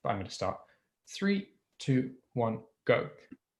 but I'm going to start. 3, 2, 1, go.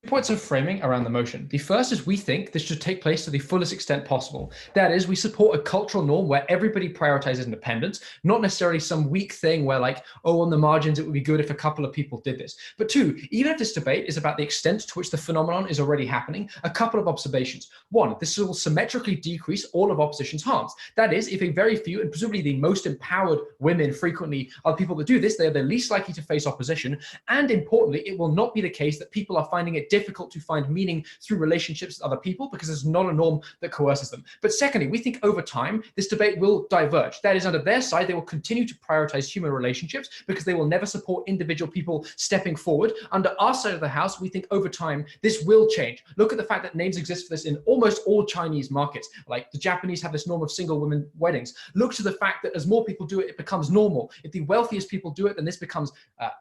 Points of framing around the motion. The first is we think this should take place to the fullest extent possible. That is, we support a cultural norm where everybody prioritizes independence, not necessarily some weak thing where like, oh, on the margins, it would be good if a couple of people did this. But two, even if this debate is about the extent to which the phenomenon is already happening, a couple of observations. One, this will symmetrically decrease all of opposition's harms. That is, if a very few, and presumably the most empowered women frequently are the people that do this, they are the least likely to face opposition. And importantly, it will not be the case that people are finding it difficult to find meaning through relationships with other people because it's not a norm that coerces them. But secondly, we think over time, this debate will diverge. That is, under their side, they will continue to prioritize human relationships because they will never support individual people stepping forward. Under our side of the house, we think over time, this will change. Look at the fact that names exist for this in almost all Chinese markets. Like the Japanese have this norm of single women weddings. Look to the fact that as more people do it, it becomes normal. If the wealthiest people do it, then this becomes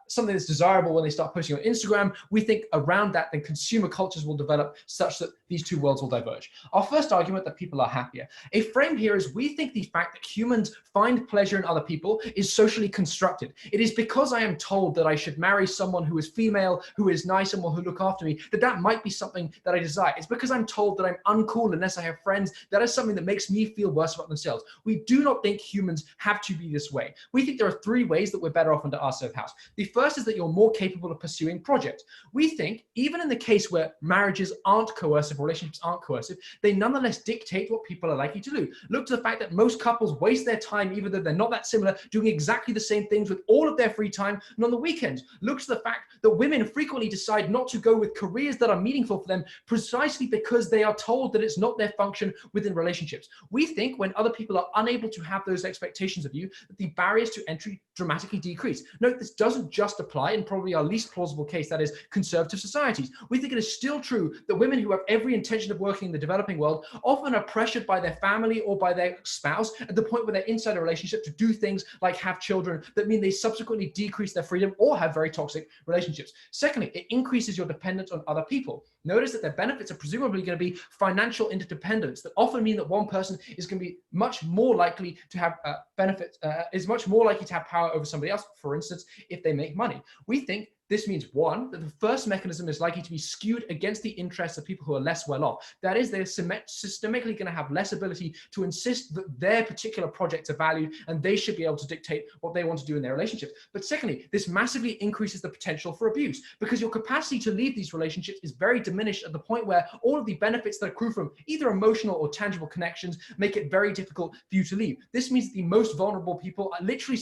something that's desirable when they start posting on Instagram. We think around that, then consumer cultures will develop such that these two worlds will diverge. Our first argument that people are happier. A frame here is we think the fact that humans find pleasure in other people is socially constructed. It is because I am told that I should marry someone who is female, who is nice and will look after me, that might be something that I desire. It's because I'm told that I'm uncool unless I have friends. That is something that makes me feel worse about themselves. We do not think humans have to be this way. We think there are three ways that we're better off under our side of the house. The first is that you're more capable of pursuing projects. We think even in the case where marriages aren't coercive, relationships aren't coercive, they nonetheless dictate what people are likely to do. Look to the fact that most couples waste their time, even though they're not that similar, doing exactly the same things with all of their free time and on the weekends. Look to the fact that women frequently decide not to go with careers that are meaningful for them precisely because they are told that it's not their function within relationships. We think when other people are unable to have those expectations of you, that the barriers to entry dramatically decrease. Note, this doesn't just apply in probably our least plausible case, that is conservative societies. We think it is still true that women who have every intention of working in the developing world often are pressured by their family or by their spouse at the point where they're inside a relationship to do things like have children that mean they subsequently decrease their freedom or have very toxic relationships. Secondly, it increases your dependence on other people. Notice that their benefits are presumably going to be financial interdependence that often mean that one person is going to be much more likely to have benefits, is much more likely to have power over somebody else, for instance, if they make money. We think this means, one, that the first mechanism is likely to be skewed against the interests of people who are less well off. That is, they're systemically going to have less ability to insist that their particular projects are valued and they should be able to dictate what they want to do in their relationships. But secondly, this massively increases the potential for abuse because your capacity to leave these relationships is very diminished at the point where all of the benefits that accrue from either emotional or tangible connections make it very difficult for you to leave. This means that the most vulnerable people are literally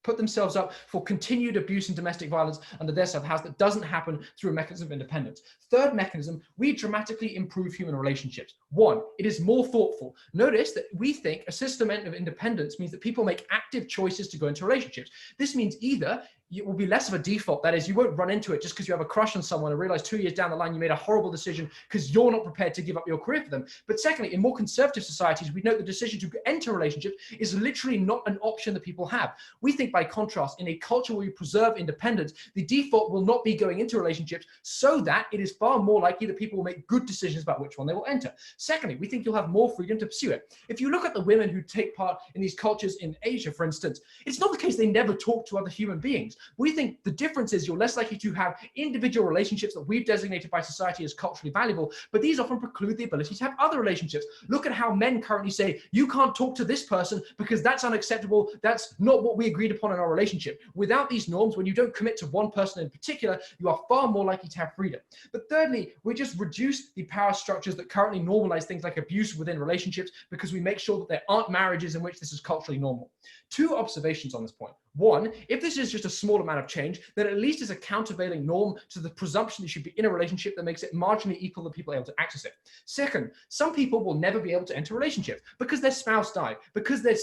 put themselves up for continued abuse and domestic violence under their side of the house that doesn't happen through a mechanism of independence. Third mechanism, we dramatically improve human relationships. One, it is more thoughtful. Notice that we think a system of independence means that people make active choices to go into relationships. This means either it will be less of a default. That is, you won't run into it just because you have a crush on someone and realize 2 years down the line you made a horrible decision because you're not prepared to give up your career for them. But secondly, in more conservative societies, we note the decision to enter a relationship is literally not an option that people have. We think, by contrast, in a culture where we preserve independence, the default will not be going into relationships so that it is far more likely that people will make good decisions about which one they will enter. Secondly, we think you'll have more freedom to pursue it. If you look at the women who take part in these cultures in Asia, for instance, it's not the case they never talk to other human beings. We think the difference is you're less likely to have individual relationships that we've designated by society as culturally valuable, but these often preclude the ability to have other relationships. Look at how men currently say, you can't talk to this person because that's unacceptable. That's not what we agreed upon in our relationship. Without these norms, when you don't commit to one person in particular, you are far more likely to have freedom. But thirdly, we just reduce the power structures that currently normalize things like abuse within relationships because we make sure that there aren't marriages in which this is culturally normal. Two observations on this point. One, if this is just a small amount of change, then at least is a countervailing norm to the presumption you should be in a relationship that makes it marginally equal to people able to access it. Second, some people will never be able to enter relationships because their spouse died, because they're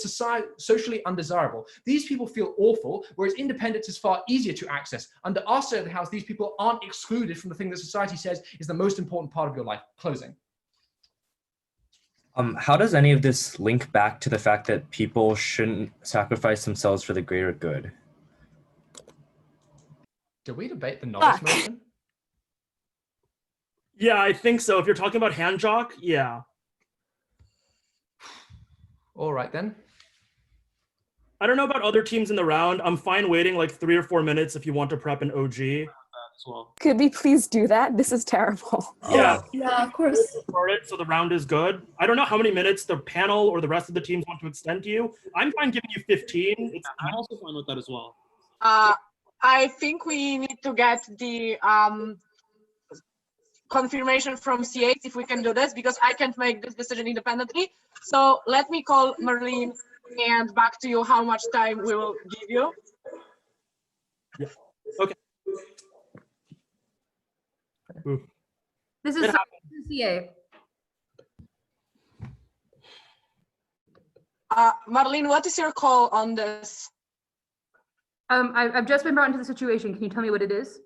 socially undesirable. These people feel awful, whereas independence is far easier to access. Under our side of the house, these people aren't excluded from the thing that society says is the most important part of your life. Closing. How does any of this link back to the fact that people shouldn't sacrifice themselves for the greater good? Did we debate the novice motion? Yeah, I think so. If you're talking about hand jock, yeah. All right then. I don't know about other teams in the round. I'm fine waiting like 3 or 4 minutes if you want to prep an OG as well. Could we please do that? This is terrible. Yeah. Yeah, of course. For it, so the round is good. I don't know how many minutes the panel or the rest of the teams want to extend to you. I'm fine giving you 15. I'm also fine with that as well. I think we need to get the confirmation from C8 if we can do this, because I can't make this decision independently. So let me call Marlene and back to you how much time we will give you. Yeah. Okay. Ooh. This is CA. Marlene, what is your call on this? I've just been brought into the situation. Can you tell me what it is?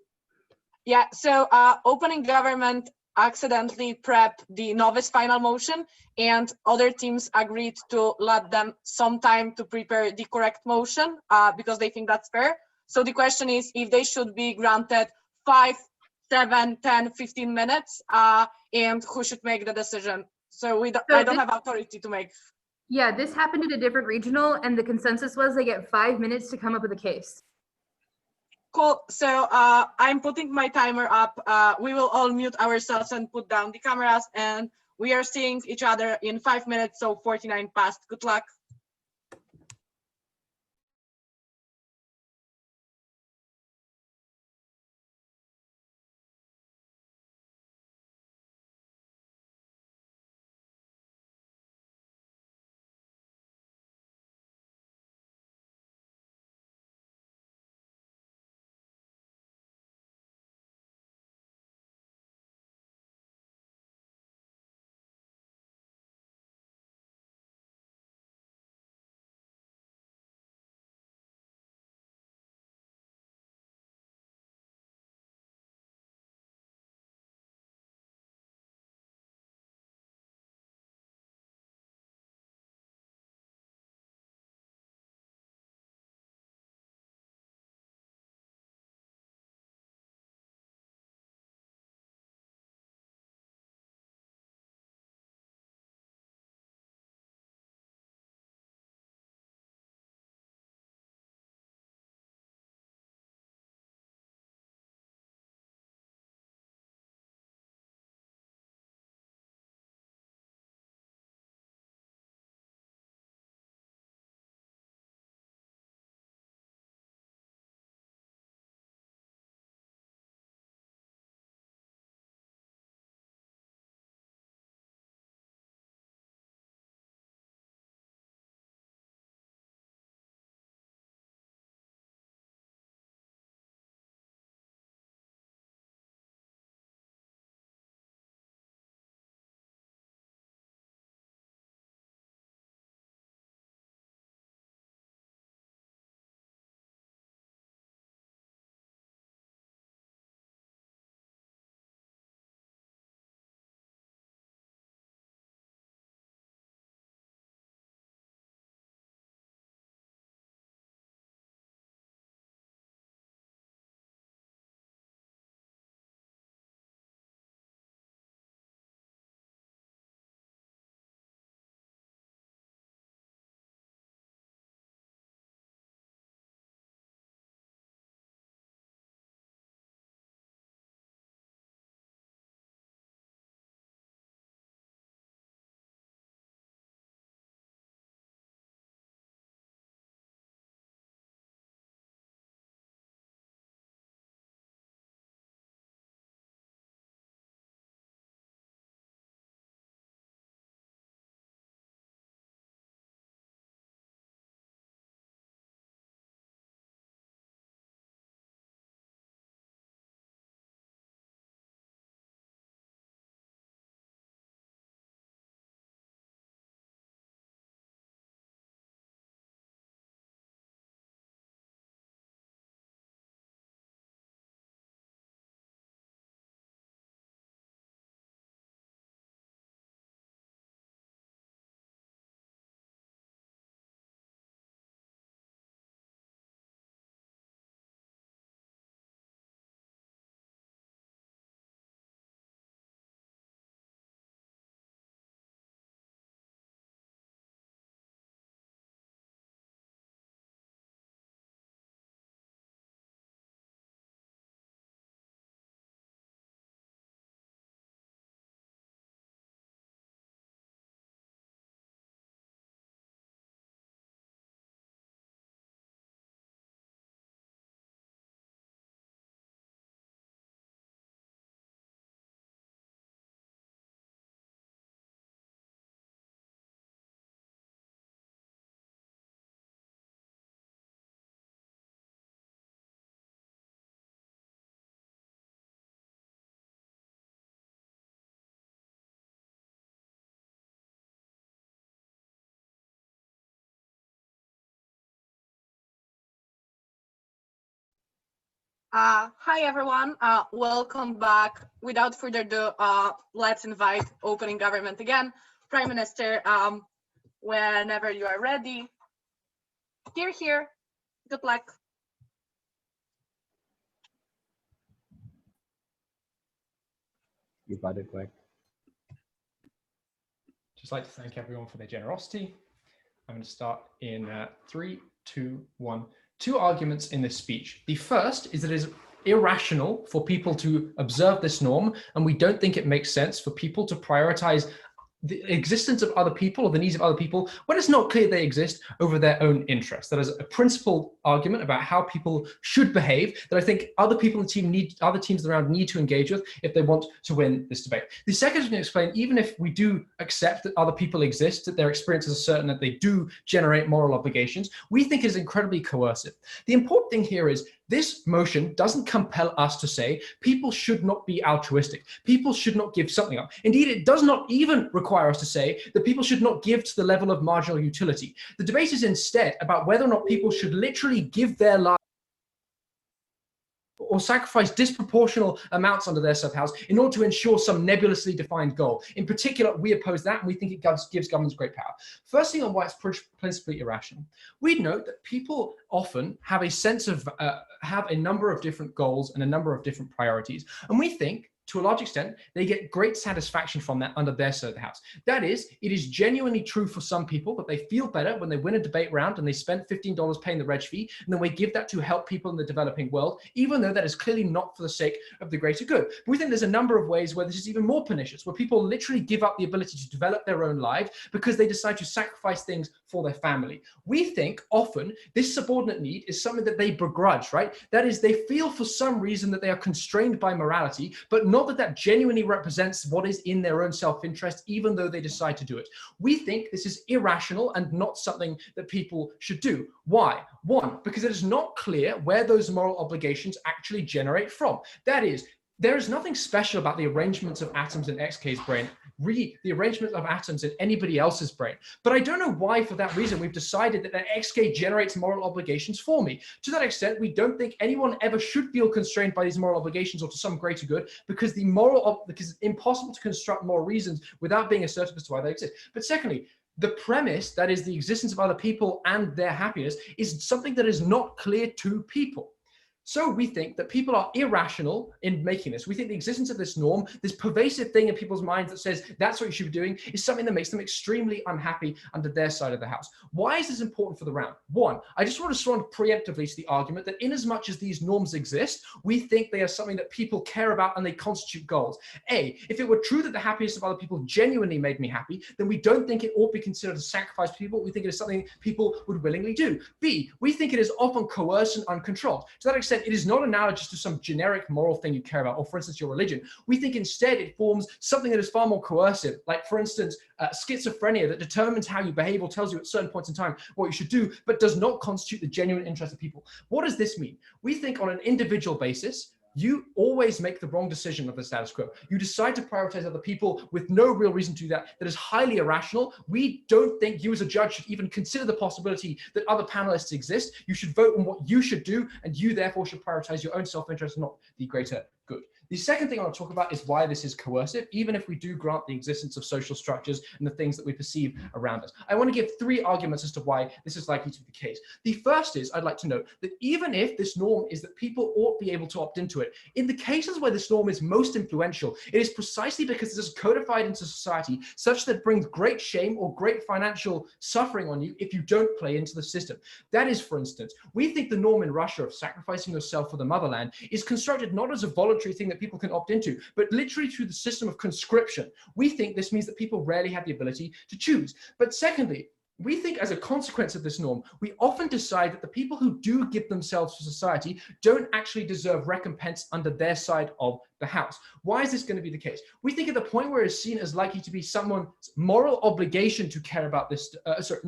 Yeah, so opening government accidentally prepped the novice final motion, and other teams agreed to let them some time to prepare the correct motion because they think that's fair. So the question is if they should be granted 5, 7, 10, 15 minutes, and who should make the decision. So I don't have authority to make. Yeah, this happened at a different regional, and the consensus was they get 5 minutes to come up with a case. Cool. So I'm putting my timer up. We will all mute ourselves and put down the cameras, and we are seeing each other in 5 minutes. So 49 past. Good luck. Hi, everyone. Welcome back. Without further ado, let's invite opening government again. Prime Minister, whenever you are ready. Here. Good luck. You got it, Greg. Just like to thank everyone for their generosity. I'm going to start in 3, 2, 1. 2 arguments in this speech. The first is that it is irrational for people to observe this norm, and we don't think it makes sense for people to prioritize the existence of other people or the needs of other people when it's not clear they exist over their own interests. That is a principled argument about how people should behave that I think other people in the team other teams around need to engage with if they want to win this debate. The second is going to explain, even if we do accept that other people exist, that their experiences are certain, that they do generate moral obligations, we think is incredibly coercive. The important thing here is this motion doesn't compel us to say people should not be altruistic. People should not give something up. Indeed, it does not even require us to say that people should not give to the level of marginal utility. The debate is instead about whether or not people should literally give their lives or sacrifice disproportional amounts under their sub-house in order to ensure some nebulously defined goal. In particular, we oppose that, and we think it gives governments great power. First thing on why it's principally irrational. We note that people often have a sense of, have a number of different goals and a number of different priorities. And we think, to a large extent, they get great satisfaction from that under their side of the house. That is, it is genuinely true for some people that they feel better when they win a debate round and they spend $15 paying the reg fee, and then we give that to help people in the developing world, even though that is clearly not for the sake of the greater good. But we think there's a number of ways where this is even more pernicious, where people literally give up the ability to develop their own lives because they decide to sacrifice things for their family. We think often this subordinate need is something that they begrudge, right? That is, they feel for some reason that they are constrained by morality, but not that genuinely represents what is in their own self-interest, even though they decide to do it. We think this is irrational and not something that people should do. Why? One, because it is not clear where those moral obligations actually generate from. That is, there is nothing special about the arrangements of atoms in XK's brain, really the arrangement of atoms in anybody else's brain. But I don't know why, for that reason, we've decided that XK generates moral obligations for me. To that extent, we don't think anyone ever should feel constrained by these moral obligations or to some greater good, because because it's impossible to construct moral reasons without being assertive as to why they exist. But secondly, the premise, that is the existence of other people and their happiness, is something that is not clear to people. So we think that people are irrational in making this. We think the existence of this norm, this pervasive thing in people's minds that says that's what you should be doing, is something that makes them extremely unhappy under their side of the house. Why is this important for the round? One, I just want to respond preemptively to the argument that in as much as these norms exist, we think they are something that people care about and they constitute goals. A, if it were true that the happiness of other people genuinely made me happy, then we don't think it ought be considered a sacrifice to people. We think it is something people would willingly do. B, we think it is often coerced and uncontrolled. To that extent, it is not analogous to some generic moral thing you care about, or for instance, your religion. We think instead it forms something that is far more coercive, like for instance, schizophrenia that determines how you behave or tells you at certain points in time what you should do, but does not constitute the genuine interest of people. What does this mean? We think on an individual basis, you always make the wrong decision of the status quo. You decide to prioritize other people with no real reason to do that. That is highly irrational. We don't think you as a judge should even consider the possibility that other panelists exist. You should vote on what you should do, and you therefore should prioritize your own self-interest, not the greater good. The second thing I want to talk about is why this is coercive, even if we do grant the existence of social structures and the things that we perceive around us. I want to give 3 arguments as to why this is likely to be the case. The first is, I'd like to note that even if this norm is that people ought to be able to opt into it, in the cases where this norm is most influential, it is precisely because it is codified into society such that it brings great shame or great financial suffering on you if you don't play into the system. That is, for instance, we think the norm in Russia of sacrificing yourself for the motherland is constructed not as a voluntary thing that people can opt into, but literally through the system of conscription. We think this means that people rarely have the ability to choose. But secondly, we think as a consequence of this norm, we often decide that the people who do give themselves to society don't actually deserve recompense under their side of the House. Why is this going to be the case? We think at the point where it's seen as likely to be someone's moral obligation to care about this,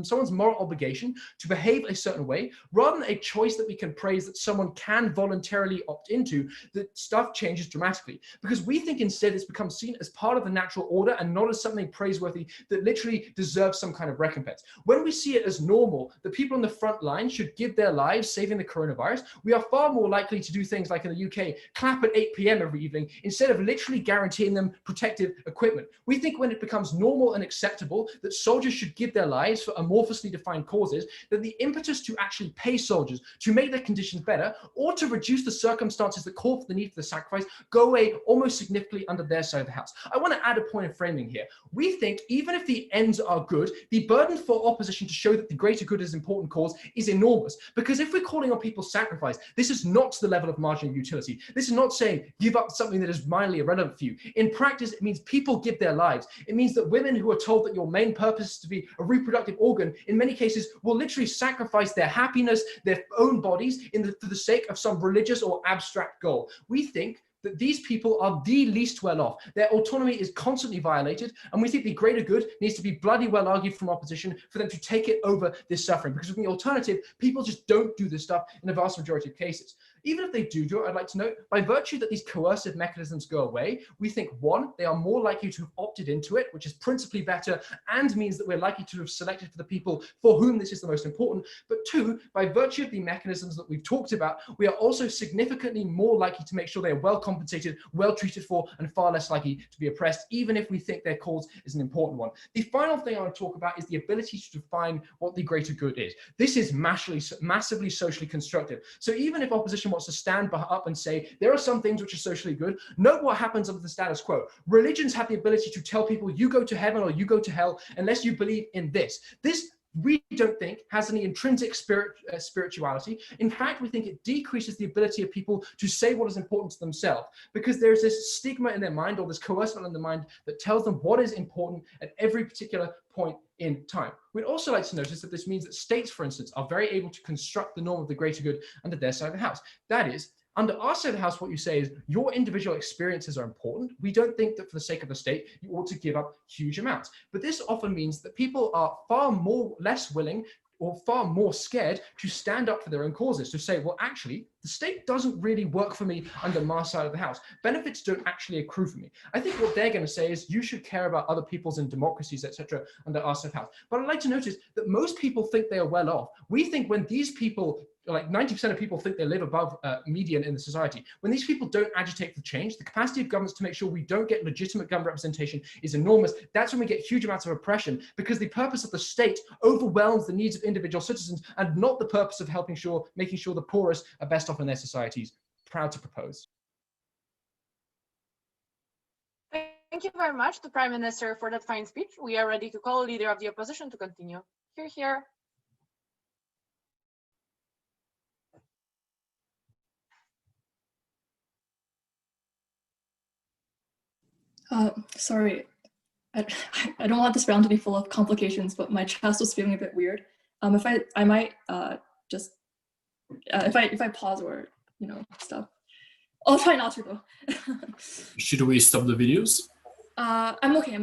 someone's moral obligation to behave a certain way, rather than a choice that we can praise that someone can voluntarily opt into, that stuff changes dramatically. Because we think instead it's become seen as part of the natural order and not as something praiseworthy that literally deserves some kind of recompense. When we see it as normal that people on the front line should give their lives saving the coronavirus, we are far more likely to do things like in the UK, clap at 8 p.m. every evening instead of literally guaranteeing them protective equipment. We think when it becomes normal and acceptable that soldiers should give their lives for amorphously defined causes, that the impetus to actually pay soldiers, to make their conditions better, or to reduce the circumstances that call for the need for the sacrifice go away almost significantly under their side of the house. I want to add a point of framing here. We think even if the ends are good, the burden for opposition to show that the greater good is an important cause is enormous. Because if we're calling on people's sacrifice, this is not to the level of marginal utility. This is not saying give up something that is mildly irrelevant for you. In practice, it means people give their lives. It means that women who are told that your main purpose is to be a reproductive organ, in many cases, will literally sacrifice their happiness, their own bodies for the sake of some religious or abstract goal. We think that these people are the least well off. Their autonomy is constantly violated, and we think the greater good needs to be bloody well argued from opposition for them to take it over this suffering. Because with the alternative, people just don't do this stuff in the vast majority of cases. Even if they do it, I'd like to note, by virtue that these coercive mechanisms go away, we think, one, they are more likely to have opted into it, which is principally better and means that we're likely to have selected for the people for whom this is the most important. But two, by virtue of the mechanisms that we've talked about, we are also significantly more likely to make sure they are well compensated, well treated for, and far less likely to be oppressed, even if we think their cause is an important one. The final thing I want to talk about is the ability to define what the greater good is. This is massively socially constructive. So even if opposition wants to stand up and say, there are some things which are socially good, note what happens under the status quo. Religions have the ability to tell people you go to heaven or you go to hell unless you believe in this. This we don't think has any intrinsic spirituality. In fact, we think it decreases the ability of people to say what is important to themselves, because there's this stigma in their mind, or this coercion in their mind, that tells them what is important at every particular point in time. We'd also like to notice that this means that states, for instance, are very able to construct the norm of the greater good under their side of the house. That is, under our side of the house, what you say is your individual experiences are important. We don't think that for the sake of the state, you ought to give up huge amounts. But this often means that people are less willing or far more scared to stand up for their own causes, to say, well, actually, the state doesn't really work for me under my side of the house. Benefits don't actually accrue for me. I think what they're going to say is you should care about other people's and democracies, etc., under our side of the house. But I'd like to notice that most people think they are well off. We think when these people, like 90% of people think they live above median in the society. When these people don't agitate for change, the capacity of governments to make sure we don't get legitimate government representation is enormous. That's when we get huge amounts of oppression, because the purpose of the state overwhelms the needs of individual citizens and not the purpose of making sure the poorest are best off in their societies. Proud to propose. Thank you very much to Prime Minister for that fine speech. We are ready to call Leader of the Opposition to continue. Hear, hear. Sorry, I don't want this round to be full of complications, but my chest was feeling a bit weird. If I might just if I pause or stuff, I'll try not to though. Should we stop the videos? I'm okay.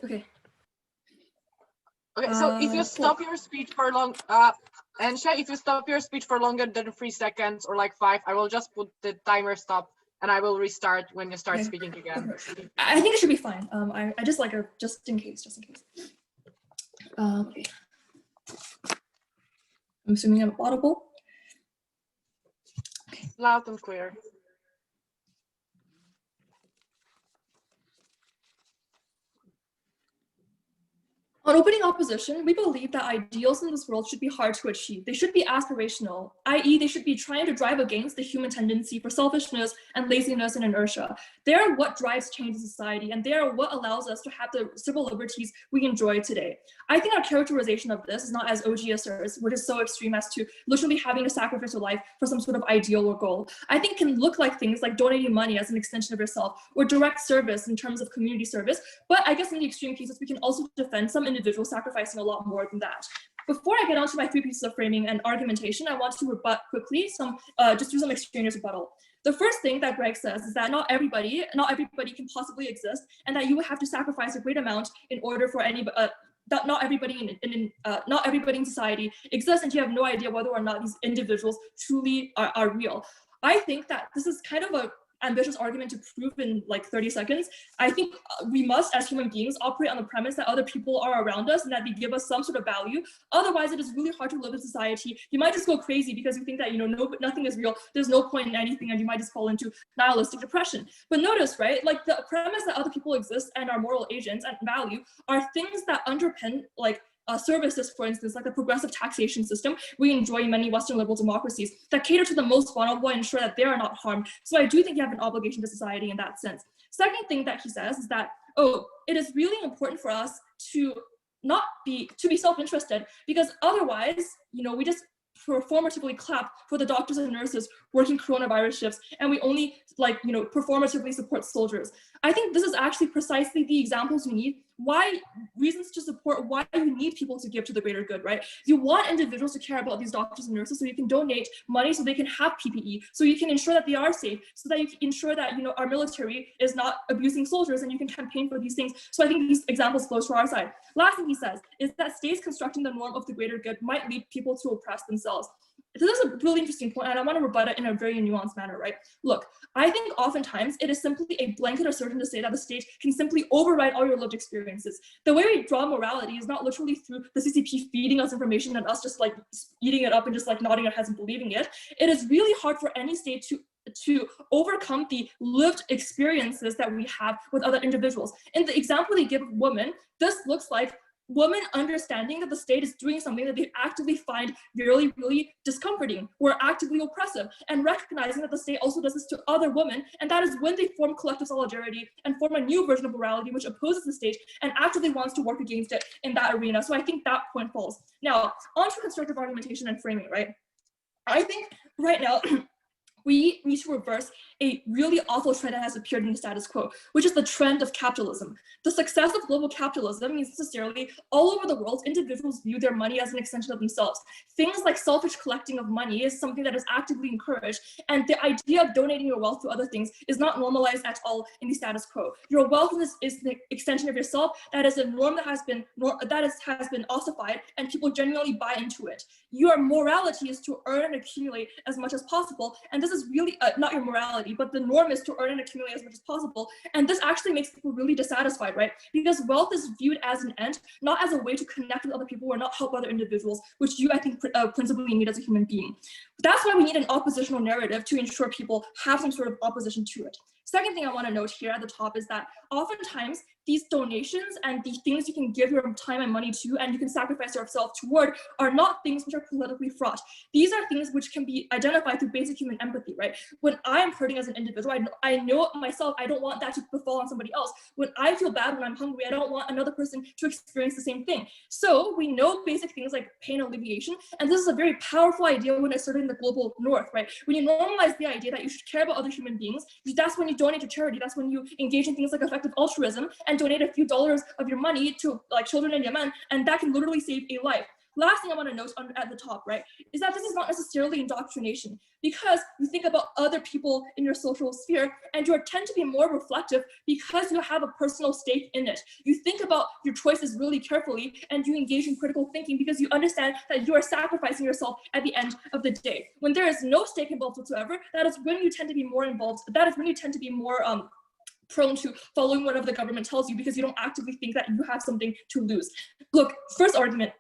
Okay. Okay, so if you stop your speech for long, Ansha, if you stop your speech for longer than 3 seconds or like 5, I will just put the timer stop and I will restart when you start speaking again. I think it should be fine. I just like just in case. Okay. I'm assuming I'm audible. Okay. Loud and clear. On opening opposition, we believe that ideals in this world should be hard to achieve. They should be aspirational, i.e. they should be trying to drive against the human tendency for selfishness and laziness and inertia. They are what drives change in society, and they are what allows us to have the civil liberties we enjoy today. I think our characterization of this is not as OG asserts, which is so extreme as to literally having to sacrifice your life for some sort of ideal or goal. I think it can look like things like donating money as an extension of yourself, or direct service in terms of community service. But I guess in the extreme cases, we can also defend some individuals sacrificing a lot more than that. Before I get on to my 3 pieces of framing and argumentation, I want to rebut quickly just do some extraneous rebuttal. The first thing that Greg says is that not everybody can possibly exist, and that you would have to sacrifice a great amount in order for that not everybody in society exists, and you have no idea whether or not these individuals truly are real. I think that this is kind of a ambitious argument to prove in like 30 seconds. I think we must, as human beings, operate on the premise that other people are around us and that they give us some sort of value. Otherwise, it is really hard to live in society. You might just go crazy because you think that, nothing is real. There's no point in anything, and you might just fall into nihilistic depression. But notice, right, like the premise that other people exist and are moral agents and value are things that underpin like services, for instance, like the progressive taxation system we enjoy in many Western liberal democracies that cater to the most vulnerable and ensure that they are not harmed. So I do think you have an obligation to society in that sense. Second thing that he says is that, it is really important for us to be self-interested, because otherwise, we just performatively clap for the doctors and nurses working coronavirus shifts, and we only performatively support soldiers. I think this is actually precisely the examples we need, reasons to support why you need people to give to the greater good, right? You want individuals to care about these doctors and nurses so you can donate money so they can have PPE, so you can ensure that they are safe, so that you can ensure that our military is not abusing soldiers, and you can campaign for these things. So I think these examples flow to our side. Last thing he says is that states constructing the norm of the greater good might lead people to oppress themselves. This is a really interesting point, and I want to rebut it in a very nuanced manner, right? Look, I think oftentimes it is simply a blanket assertion to say that the state can simply override all your lived experiences. The way we draw morality is not literally through the CCP feeding us information and us just like eating it up and just like nodding our heads and believing it. It is really hard for any state to overcome the lived experiences that we have with other individuals. In the example they give of women, this looks like women understanding that the state is doing something that they actively find really, really discomforting or actively oppressive, and recognizing that the state also does this to other women, and that is when they form collective solidarity and form a new version of morality which opposes the state and actively wants to work against it in that arena. So I think that point falls. Now, on to constructive argumentation and framing, right? I think right now, we need to reverse a really awful trend that has appeared in the status quo, which is the trend of capitalism. The success of global capitalism means necessarily all over the world, individuals view their money as an extension of themselves. Things like selfish collecting of money is something that is actively encouraged, and the idea of donating your wealth to other things is not normalized at all in the status quo. Your wealth is the extension of yourself. That is a norm that has been ossified, and people genuinely buy into it. Your morality is to earn and accumulate as much as possible, and this is really not your morality, but the norm is to earn and accumulate as much as possible. And this actually makes people really dissatisfied, right? Because wealth is viewed as an end, not as a way to connect with other people or not help other individuals, which you, I think, principally need as a human being. That's why we need an oppositional narrative to ensure people have some sort of opposition to it. Second thing I want to note here at the top is that oftentimes these donations and the things you can give your time and money to and you can sacrifice yourself toward are not things which are politically fraught. These are things which can be identified through basic human empathy, right? When I am hurting as an individual, I know myself, I don't want that to befall on somebody else. When I feel bad when I'm hungry, I don't want another person to experience the same thing. So we know basic things like pain alleviation, and this is a very powerful idea when asserted in the global north, right? When you normalize the idea that you should care about other human beings, that's when you donate to charity, that's when you engage in things like effective altruism and donate a few dollars of your money to like children in Yemen, and that can literally save a life. Last thing I want to note at the top, right, is that this is not necessarily indoctrination, because you think about other people in your social sphere and you tend to be more reflective because you have a personal stake in it. You think about your choices really carefully and you engage in critical thinking because you understand that you are sacrificing yourself at the end of the day. When there is no stake involved whatsoever, that is when you tend to be more involved, that is when you tend to be more prone to following whatever the government tells you because you don't actively think that you have something to lose. Look, first argument,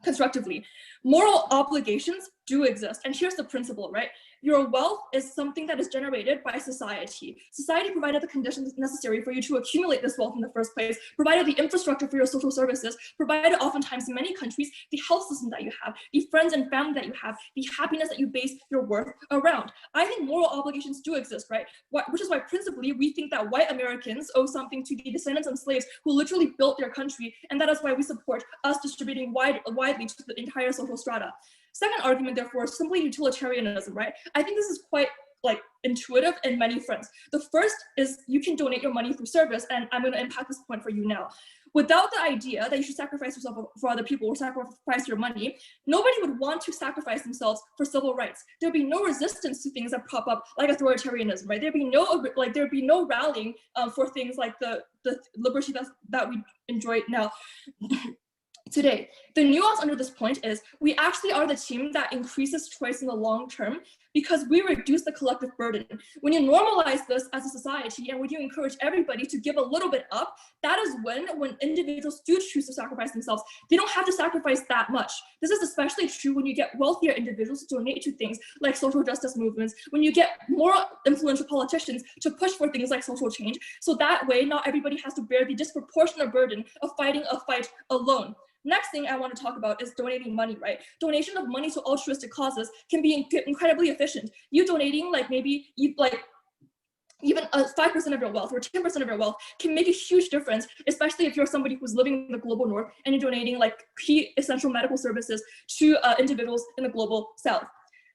constructively, moral obligations do exist. And here's the principle, right? Your wealth is something that is generated by society. Society provided the conditions necessary for you to accumulate this wealth in the first place, provided the infrastructure for your social services, provided oftentimes in many countries the health system that you have, the friends and family that you have, the happiness that you base your worth around. I think moral obligations do exist, right? Which is why principally we think that white Americans owe something to the descendants of slaves who literally built their country, and that is why we support us distributing widely to the entire social strata. Second argument, therefore, is simply utilitarianism, right? I think this is quite intuitive in many fronts. The first is you can donate your money through service, and I'm going to unpack this point for you now. Without the idea that you should sacrifice yourself for other people or sacrifice your money, nobody would want to sacrifice themselves for civil rights. There'd be no resistance to things that prop up like authoritarianism, right? There'd be no rallying for things like the liberty that we enjoy now. Today, the nuance under this point is we actually are the team that increases choice in the long term because we reduce the collective burden. When you normalize this as a society and when you encourage everybody to give a little bit up, that is when individuals do choose to sacrifice themselves. They don't have to sacrifice that much. This is especially true when you get wealthier individuals to donate to things like social justice movements, when you get more influential politicians to push for things like social change. So that way, not everybody has to bear the disproportionate burden of fighting a fight alone. Next thing I want to talk about is donating money, right? Donation of money to altruistic causes can be incredibly efficient. You donating even 5% of your wealth or 10% of your wealth can make a huge difference, especially if you're somebody who's living in the global north and you're donating like key essential medical services to individuals in the global south.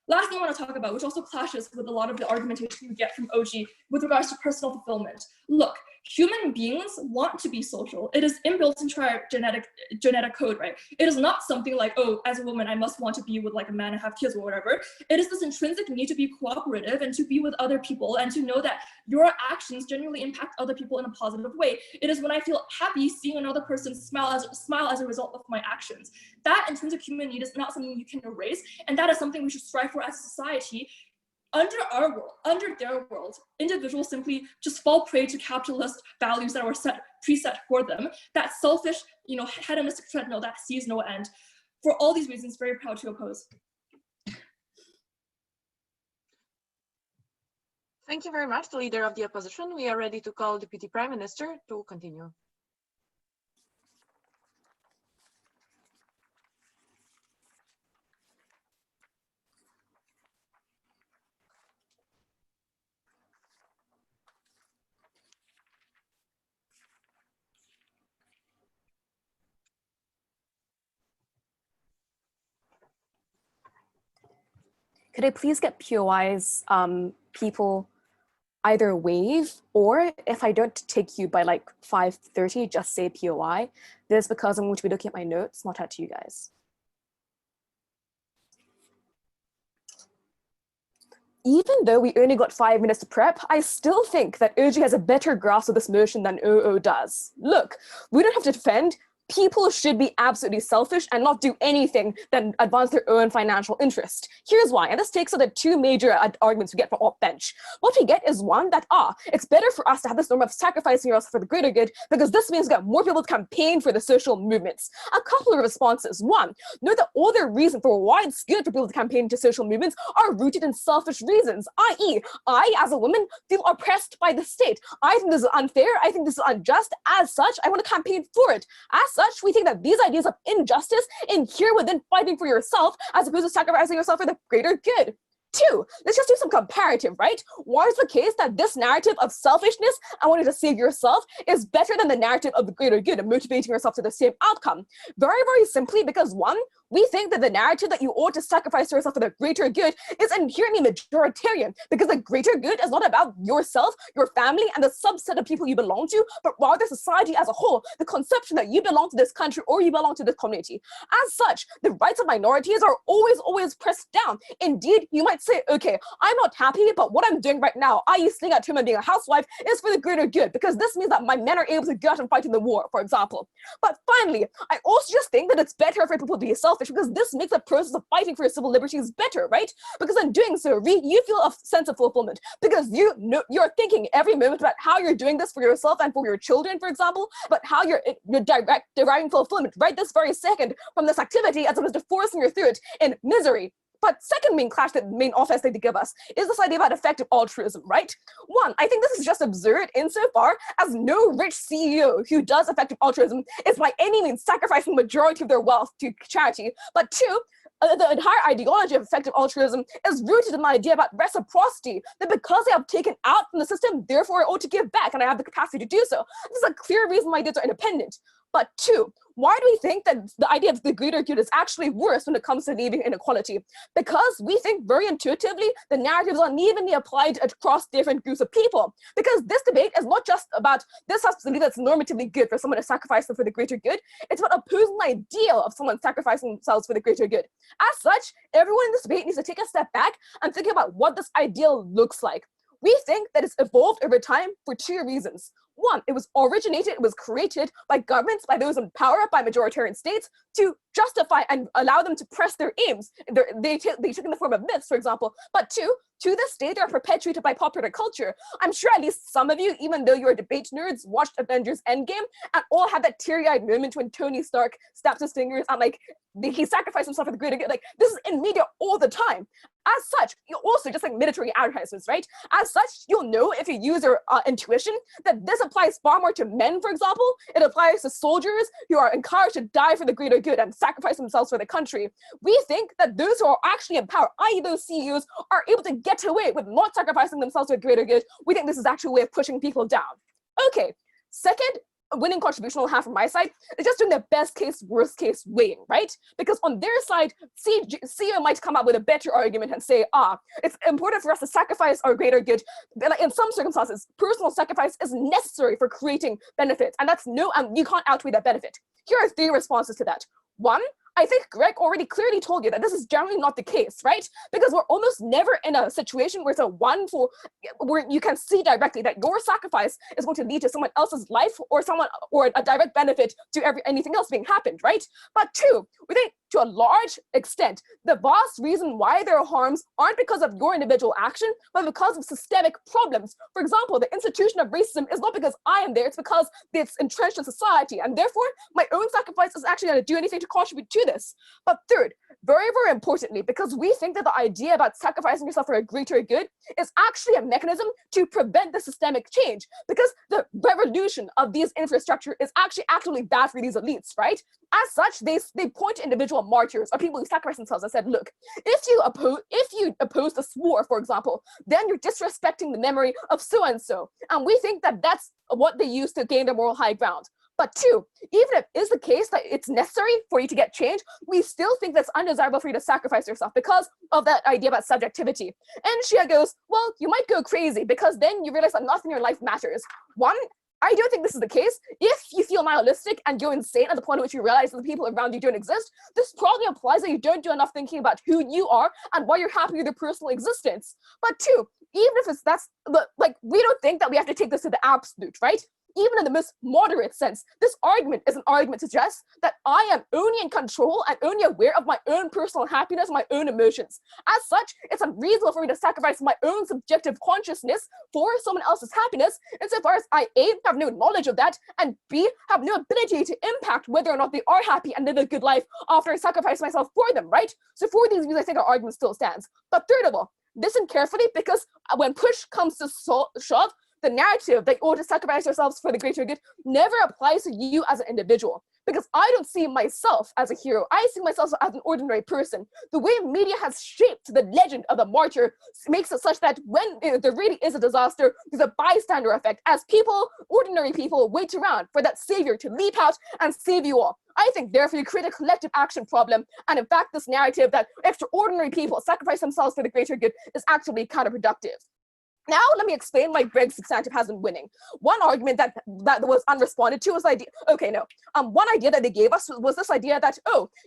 Last thing I want to talk about, which also clashes with a lot of the argumentation you get from OG with regards to personal fulfillment. Look, human beings want to be social. It is inbuilt into our genetic code, right? It is not something like, oh, as a woman, I must want to be with like a man and have kids or whatever. It is this intrinsic need to be cooperative and to be with other people and to know that your actions genuinely impact other people in a positive way. It is when I feel happy seeing another person smile as a result of my actions. That intrinsic human need is not something you can erase, and that is something we should strive for as a society. Under our world, under their world, individuals simply just fall prey to capitalist values that were preset for them, that selfish, hedonistic treadmill that sees no end. For all these reasons, very proud to oppose. Thank you very much, the Leader of the Opposition. We are ready to call Deputy Prime Minister to continue. Could I please get POI's people either wave, or if I don't take you by like 5:30, just say POI. This is because I'm going to be looking at my notes, not at you guys. Even though we only got 5 minutes to prep, I still think that OG has a better grasp of this motion than OO does. Look, we don't have to defend. People should be absolutely selfish and not do anything that advance their own financial interest. Here's why, and this takes up the two major arguments we get from off bench. What we get is one, that it's better for us to have this norm of sacrificing yourself for the greater good because this means we get more people to campaign for the social movements. A couple of responses. One, note that all the reasons for why it's good for people to campaign to social movements are rooted in selfish reasons, i.e., I, as a woman, feel oppressed by the state. I think this is unfair. I think this is unjust. As such, I want to campaign for it. As such, we think that these ideas of injustice inhere within fighting for yourself as opposed to sacrificing yourself for the greater good. Two, let's just do some comparative, right? Why is the case that this narrative of selfishness and wanting to save yourself is better than the narrative of the greater good and motivating yourself to the same outcome? Very, very simply because one, we think that the narrative that you ought to sacrifice yourself for the greater good is inherently majoritarian because the greater good is not about yourself, your family, and the subset of people you belong to, but rather society as a whole, the conception that you belong to this country or you belong to this community. As such, the rights of minorities are always, always pressed down. Indeed, you might say, okay, I'm not happy, but what I'm doing right now, i.e. staying at home and being a housewife, is for the greater good because this means that my men are able to go out and fight in the war, for example. But finally, I also just think that it's better for people to be selfish because this makes the process of fighting for your civil liberties better, right? Because in doing so, you feel a sense of fulfillment because you're thinking every moment about how you're doing this for yourself and for your children, for example, but how you're deriving fulfillment right this very second from this activity as opposed to forcing you through it in misery. But second main clash that main offense they give us is this idea about effective altruism, right? One, I think this is just absurd insofar as no rich CEO who does effective altruism is by any means sacrificing the majority of their wealth to charity. But two, the entire ideology of effective altruism is rooted in the idea about reciprocity, that because they have taken out from the system, therefore I ought to give back and I have the capacity to do so. This is a clear reason why ideas are independent. But two, why do we think that the idea of the greater good is actually worse when it comes to uneven inequality? Because we think very intuitively the narratives are unevenly applied across different groups of people. Because this debate is not just about this has to believe that's normatively good for someone to sacrifice them for the greater good. It's about opposing the ideal of someone sacrificing themselves for the greater good. As such, everyone in this debate needs to take a step back and think about what this ideal looks like. We think that it's evolved over time for two reasons. One, it was created by governments, by those in power, by majoritarian states, to justify and allow them to press their aims. They took in the form of myths, for example. But two, to this day, they're perpetuated by popular culture. I'm sure at least some of you, even though you're debate nerds, watched Avengers Endgame and all had that teary-eyed moment when Tony Stark snaps his fingers and he sacrificed himself for the greater good. Like, this is in media all the time. As such, you also, just like military advertisements, right? As such, you'll know if you use your intuition that this applies far more to men, for example. It applies to soldiers who are encouraged to die for the greater good and sacrifice themselves for the country. We think that those who are actually in power, i.e. those CEOs, are able to get away with not sacrificing themselves for the greater good. We think this is actually a way of pushing people down. Okay, second, winning contribution will have from my side is just doing the best case, worst case weighing, right? Because on their side, CEO might come up with a better argument and say, it's important for us to sacrifice our greater good. But in some circumstances, personal sacrifice is necessary for creating benefits, and you can't outweigh that benefit. Here are three responses to that. One, I think Greg already clearly told you that this is generally not the case, right? Because we're almost never in a situation where it's where you can see directly that your sacrifice is going to lead to someone else's life or a direct benefit to anything else being happened, right? But two, we think to a large extent, the vast reason why there are harms aren't because of your individual action, but because of systemic problems. For example, the institution of racism is not because I am there, it's because it's entrenched in society, and therefore my own sacrifice is actually going to do anything to contribute to this. But third, very, very importantly, because we think that the idea about sacrificing yourself for a greater good is actually a mechanism to prevent the systemic change, because the revolution of these infrastructure is actually actively bad for these elites, right? As such, they point to individual martyrs or people who sacrifice themselves and said, look, if you oppose this war, for example, then you're disrespecting the memory of so-and-so. And we think that that's what they use to gain their moral high ground. But two, even if it is the case that it's necessary for you to get change, we still think that's undesirable for you to sacrifice yourself because of that idea about subjectivity. And Shia goes, well, you might go crazy because then you realize that nothing in your life matters. One, I don't think this is the case. If you feel nihilistic and go insane at the point at which you realize that the people around you don't exist, this probably implies that you don't do enough thinking about who you are and why you're happy with your personal existence. But two, even if we don't think that we have to take this to the absolute, right? Even in the most moderate sense, this argument is an argument to suggest that I am only in control and only aware of my own personal happiness, my own emotions. As such, it's unreasonable for me to sacrifice my own subjective consciousness for someone else's happiness, insofar as I, A, have no knowledge of that, and B, have no ability to impact whether or not they are happy and live a good life after I sacrifice myself for them, right? So for these reasons, I think our argument still stands. But third of all, listen carefully, because when push comes to shove, the narrative that you ought to sacrifice yourselves for the greater good never applies to you as an individual. Because I don't see myself as a hero. I see myself as an ordinary person. The way media has shaped the legend of the martyr makes it such that when there really is a disaster, there's a bystander effect as ordinary people, wait around for that savior to leap out and save you all. I think therefore you create a collective action problem. And in fact, this narrative that extraordinary people sacrifice themselves for the greater good is actually counterproductive. Now, let me explain why Greg substantive has been winning. One argument that was unresponded to was the idea, one idea that they gave us was this idea that,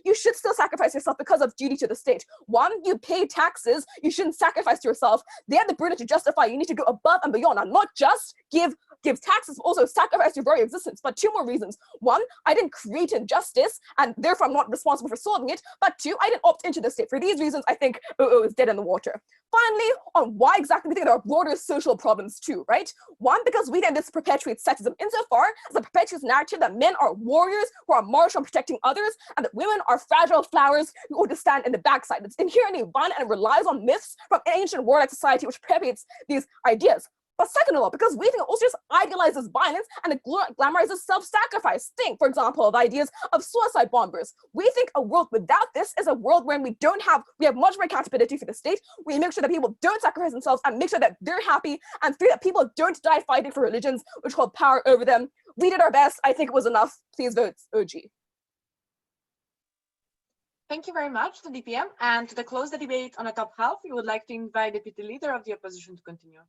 you should still sacrifice yourself because of duty to the state. One, you pay taxes, you shouldn't sacrifice yourself. They have the burden to justify you need to go above and beyond and not just give taxes, but also sacrifice your very existence. But two more reasons. One, I didn't create injustice and therefore I'm not responsible for solving it. But two, I didn't opt into the state. For these reasons, I think is dead in the water. Finally, on why exactly we think there are broader social problems too, right? One, because we think this perpetuates sexism insofar as it perpetuates narrative that men are warriors who are martial and protecting others, and that women are fragile flowers who ought to stand in the backside. It's inherently violent and relies on myths from ancient warlike society which perpetuates these ideas. But second of all, because we think it also just idealizes violence and it glamorizes self-sacrifice. Think, for example, of ideas of suicide bombers. We think a world without this is a world where we have much more accountability for the state. We make sure that people don't sacrifice themselves and make sure that they're happy, and that people don't die fighting for religions which hold power over them. We did our best. I think it was enough. Please vote OG. Thank you very much to DPM. And to close the debate on the top half, we would like to invite the Deputy Leader of the Opposition to continue.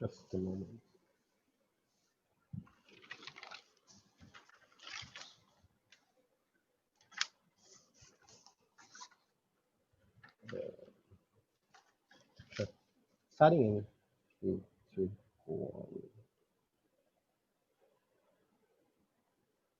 Just a moment. Sure. Starting in 2, 3, 4.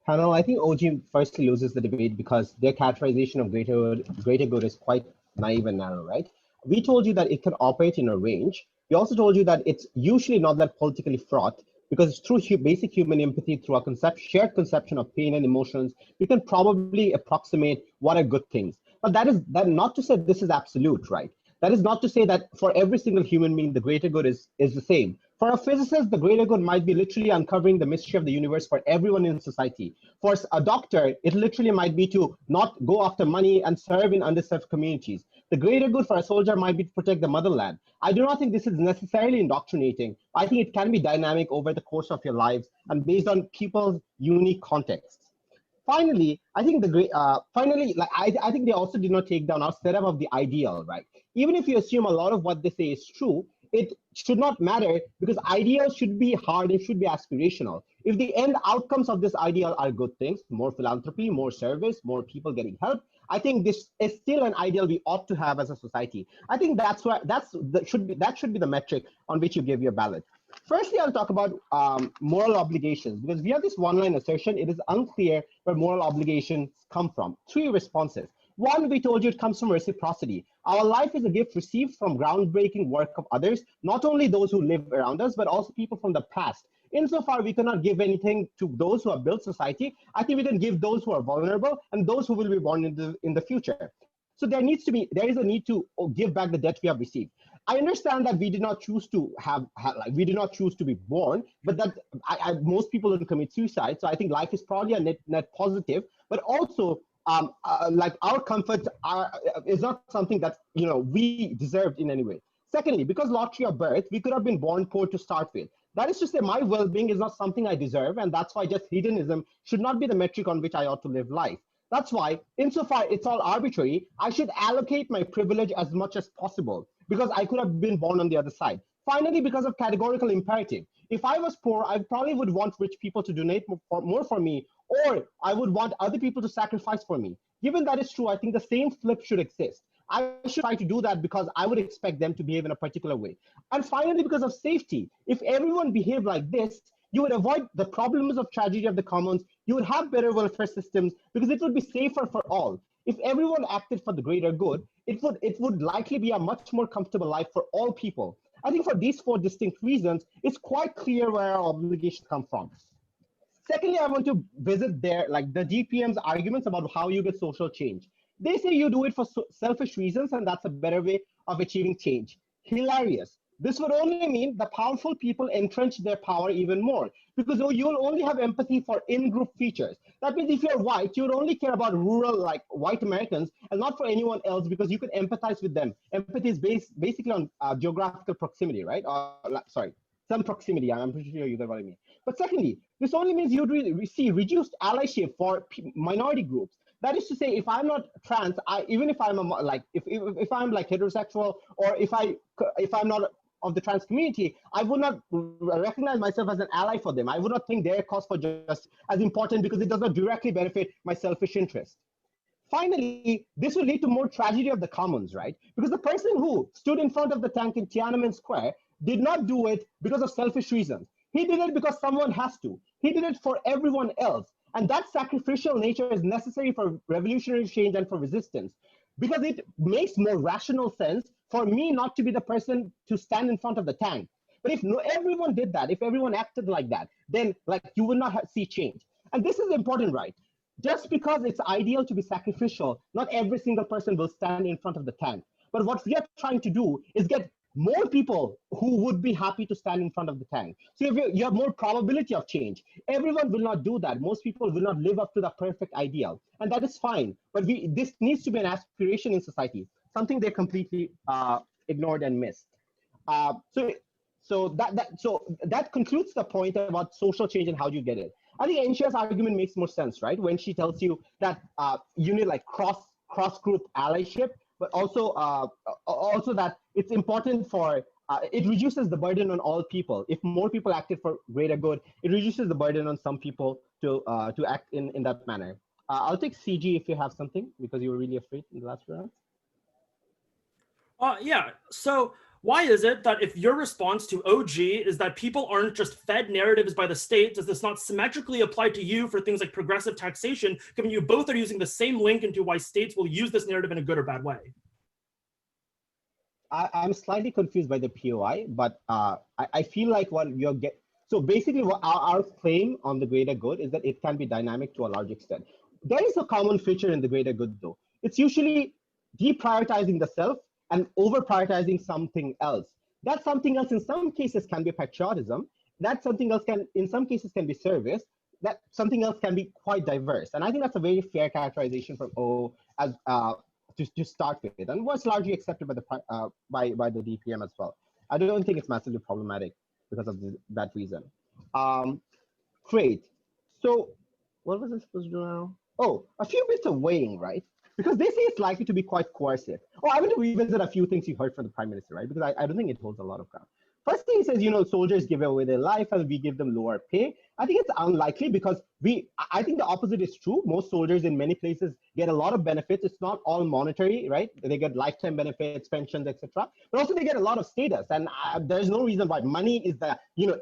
Panel, I think OG firstly loses the debate because their characterization of greater good is quite naive and narrow, right? We told you that it can operate in a range. We also told you that it's usually not that politically fraught because it's through basic human empathy, through a shared conception of pain and emotions, we can probably approximate what are good things. But that is not to say this is absolute, right? That is not to say that for every single human being, the greater good is the same. For a physicist, the greater good might be literally uncovering the mystery of the universe for everyone in society. For a doctor, it literally might be to not go after money and serve in underserved communities. The greater good for a soldier might be to protect the motherland. I do not think this is necessarily indoctrinating. I think it can be dynamic over the course of your lives and based on people's unique contexts. Finally, I think I think they also did not take down our setup of the ideal, right? Even if you assume a lot of what they say is true, it should not matter because ideals should be hard and should be aspirational. If the end outcomes of this ideal are good things, more philanthropy, more service, more people getting help, I think this is still an ideal we ought to have as a society. I think that should be the metric on which you give your ballot. Firstly, I'll talk about moral obligations because we have this one-line assertion. It is unclear where moral obligations come from. 3 responses. 1, we told you it comes from reciprocity. Our life is a gift received from groundbreaking work of others, not only those who live around us, but also people from the past. Insofar, we cannot give anything to those who have built society. I think we can give those who are vulnerable and those who will be born in the future. So there is a need to give back the debt we have received. I understand that we did not choose to we did not choose to be born, but that most people don't commit suicide. So I think life is probably a net positive, but also like our comfort is not something that we deserved in any way. Secondly, because lottery of birth, we could have been born poor to start with. That is to say, my well-being is not something I deserve, and that's why just hedonism should not be the metric on which I ought to live life. That's why, insofar it's all arbitrary, I should allocate my privilege as much as possible because I could have been born on the other side. Finally, because of categorical imperative, if I was poor, I probably would want rich people to donate more for me, or I would want other people to sacrifice for me. Given that is true, I think the same flip should exist. I should try to do that because I would expect them to behave in a particular way. And finally, because of safety, if everyone behaved like this, you would avoid the problems of tragedy of the commons. You would have better welfare systems because it would be safer for all. If everyone acted for the greater good, it would likely be a much more comfortable life for all people. I think for these 4 distinct reasons, it's quite clear where our obligations come from. Secondly, I want to visit the DPM's arguments about how you get social change. They say you do it for selfish reasons, and that's a better way of achieving change. Hilarious. This would only mean the powerful people entrench their power even more because you'll only have empathy for in-group features. That means if you're white, you would only care about rural, like white Americans and not for anyone else because you could empathize with them. Empathy is basically on geographical proximity, right? Sorry, some proximity. I'm pretty sure you get what I mean. But secondly, this only means you'd see reduced allyship for minority groups. That is to say, if I'm not trans, even if I'm if I'm like heterosexual, or if I'm not of the trans community, I would not recognize myself as an ally for them. I would not think their cause for justice as important because it does not directly benefit my selfish interest. Finally, this will lead to more tragedy of the commons, right? Because the person who stood in front of the tank in Tiananmen Square did not do it because of selfish reasons. He did it because someone has to. He did it for everyone else. And that sacrificial nature is necessary for revolutionary change and for resistance, because it makes more rational sense for me not to be the person to stand in front of the tank. But if everyone did that, if everyone acted like that, then you would not see change. And this is important, right? Just because it's ideal to be sacrificial, not every single person will stand in front of the tank. But what we are trying to do is get more people who would be happy to stand in front of the tank. So you have more probability of change. Everyone will not do that. Most people will not live up to the perfect ideal, and that is fine. But this needs to be an aspiration in society, something they completely ignored and missed. So that concludes the point about social change and how do you get it. I think Enshia's argument makes more sense, right? When she tells you that you need like cross-group allyship, but also that it's important for, it reduces the burden on all people. If more people acted for greater good, it reduces the burden on some people to act in that manner. I'll take CG if you have something, because you were really afraid in the last round. Yeah, so why is it that if your response to OG is that people aren't just fed narratives by the state, does this not symmetrically apply to you for things like progressive taxation, given you both are using the same link into why states will use this narrative in a good or bad way? I'm slightly confused by the POI, but I feel like what you're getting, so basically what our claim on the greater good is that it can be dynamic to a large extent. There is a common feature in the greater good though. It's usually deprioritizing the self and over-prioritizing something else. That something else in some cases can be patriotism. That something else can, in some cases, can be service. That something else can be quite diverse. And I think that's a very fair characterization from O as to start with, and was largely accepted by the DPM as well. I don't think it's massively problematic because of that reason. Great. So what was I supposed to do now? Oh, a few bits of weighing, right? Because they say it's likely to be quite coercive. Oh, I want to revisit a few things you heard from the Prime Minister, right? Because I don't think it holds a lot of ground. First thing he says, you know, soldiers give away their life and we give them lower pay. I think it's unlikely because I think the opposite is true. Most soldiers in many places get a lot of benefits. It's not all monetary, right? They get lifetime benefits, pensions, etc. But also they get a lot of status. And there's no reason why money is the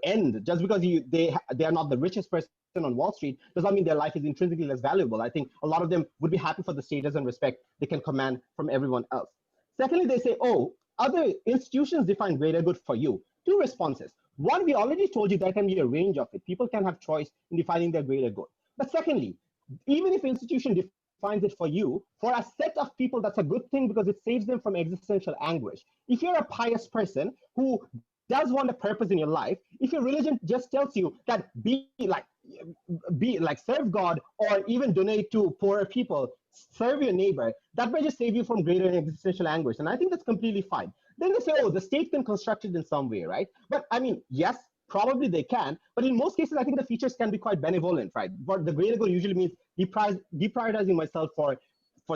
end. Just because they are not the richest person on Wall Street does not mean their life is intrinsically less valuable. I think a lot of them would be happy for the status and respect they can command from everyone else. Secondly, they say, oh, other institutions define greater good for you. Two responses. One, we already told you there can be a range of it. People can have choice in defining their greater good. But secondly, even if institution defines it for you, for a set of people, that's a good thing because it saves them from existential anguish. If you're a pious person who does want a purpose in your life, if your religion just tells you that be like serve God or even donate to poorer people, serve your neighbor, that may just save you from greater existential anguish. And I think that's completely fine. Then they say, oh, the state can construct it in some way, right? But I mean, yes, probably they can. But in most cases, I think the features can be quite benevolent, right? But the greater good usually means deprioritizing myself for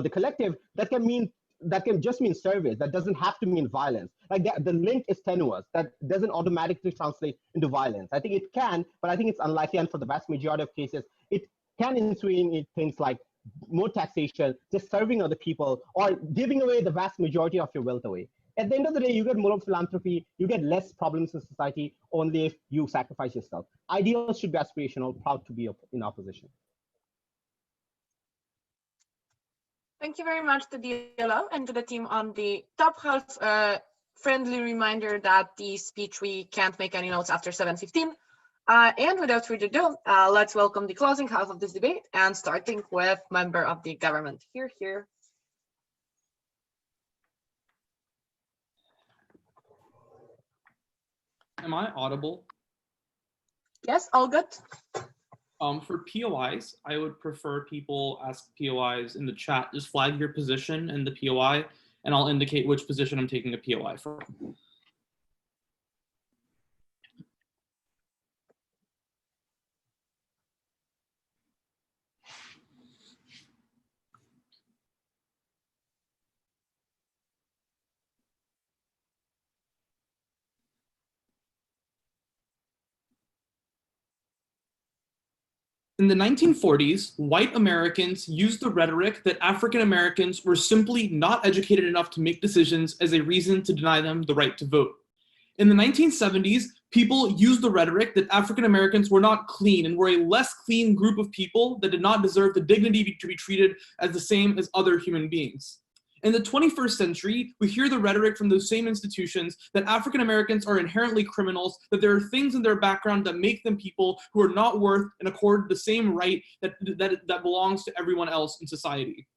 the collective. That can just mean service. That doesn't have to mean violence. Like the link is tenuous. That doesn't automatically translate into violence. I think it can, but I think it's unlikely. And for the vast majority of cases, it can ensue things like more taxation, just serving other people, or giving away the vast majority of your wealth away. At the end of the day, you get more philanthropy, you get less problems in society only if you sacrifice yourself. Ideals should be aspirational, proud to be in opposition. Thank you very much to DLO and to the team on the top half. Friendly reminder that the speech, we can't make any notes after 7:15. And without further ado, let's welcome the closing half of this debate, and starting with member of the government. Here. Am I audible? Yes, all good. For POIs, I would prefer people ask POIs in the chat. Just flag your position in the POI, and I'll indicate which position I'm taking a POI from. In the 1940s, white Americans used the rhetoric that African Americans were simply not educated enough to make decisions as a reason to deny them the right to vote. In the 1970s, people used the rhetoric that African Americans were not clean and were a less clean group of people that did not deserve the dignity to be treated as the same as other human beings. In the 21st century, we hear the rhetoric from those same institutions that African Americans are inherently criminals, that there are things in their background that make them people who are not worth and accord the same right that belongs to everyone else in society.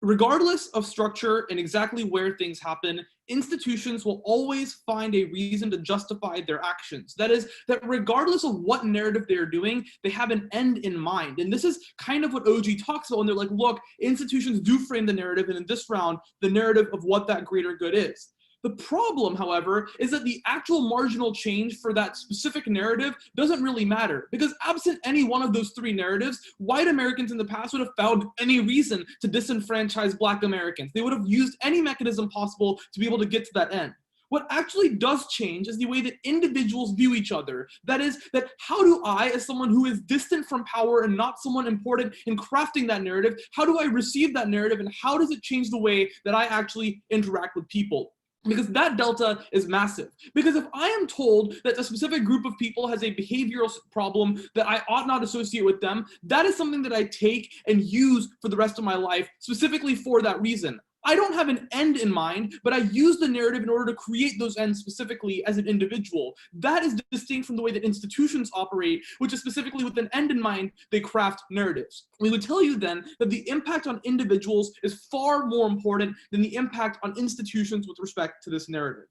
Regardless of structure and exactly where things happen, institutions will always find a reason to justify their actions. That is, that regardless of what narrative they're doing, they have an end in mind. And this is kind of what OG talks about when they're like, look, institutions do frame the narrative, and in this round, the narrative of what that greater good is. The problem, however, is that the actual marginal change for that specific narrative doesn't really matter, because absent any one of those three narratives, white Americans in the past would have found any reason to disenfranchise Black Americans. They would have used any mechanism possible to be able to get to that end. What actually does change is the way that individuals view each other. That is, that how do I, as someone who is distant from power and not someone important in crafting that narrative, how do I receive that narrative, and how does it change the way that I actually interact with people? Because that delta is massive. Because if I am told that a specific group of people has a behavioral problem that I ought not associate with them, that is something that I take and use for the rest of my life, specifically for that reason. I don't have an end in mind, but I use the narrative in order to create those ends specifically as an individual. That is distinct from the way that institutions operate, which is specifically with an end in mind, they craft narratives. We would tell you then that the impact on individuals is far more important than the impact on institutions with respect to this narrative.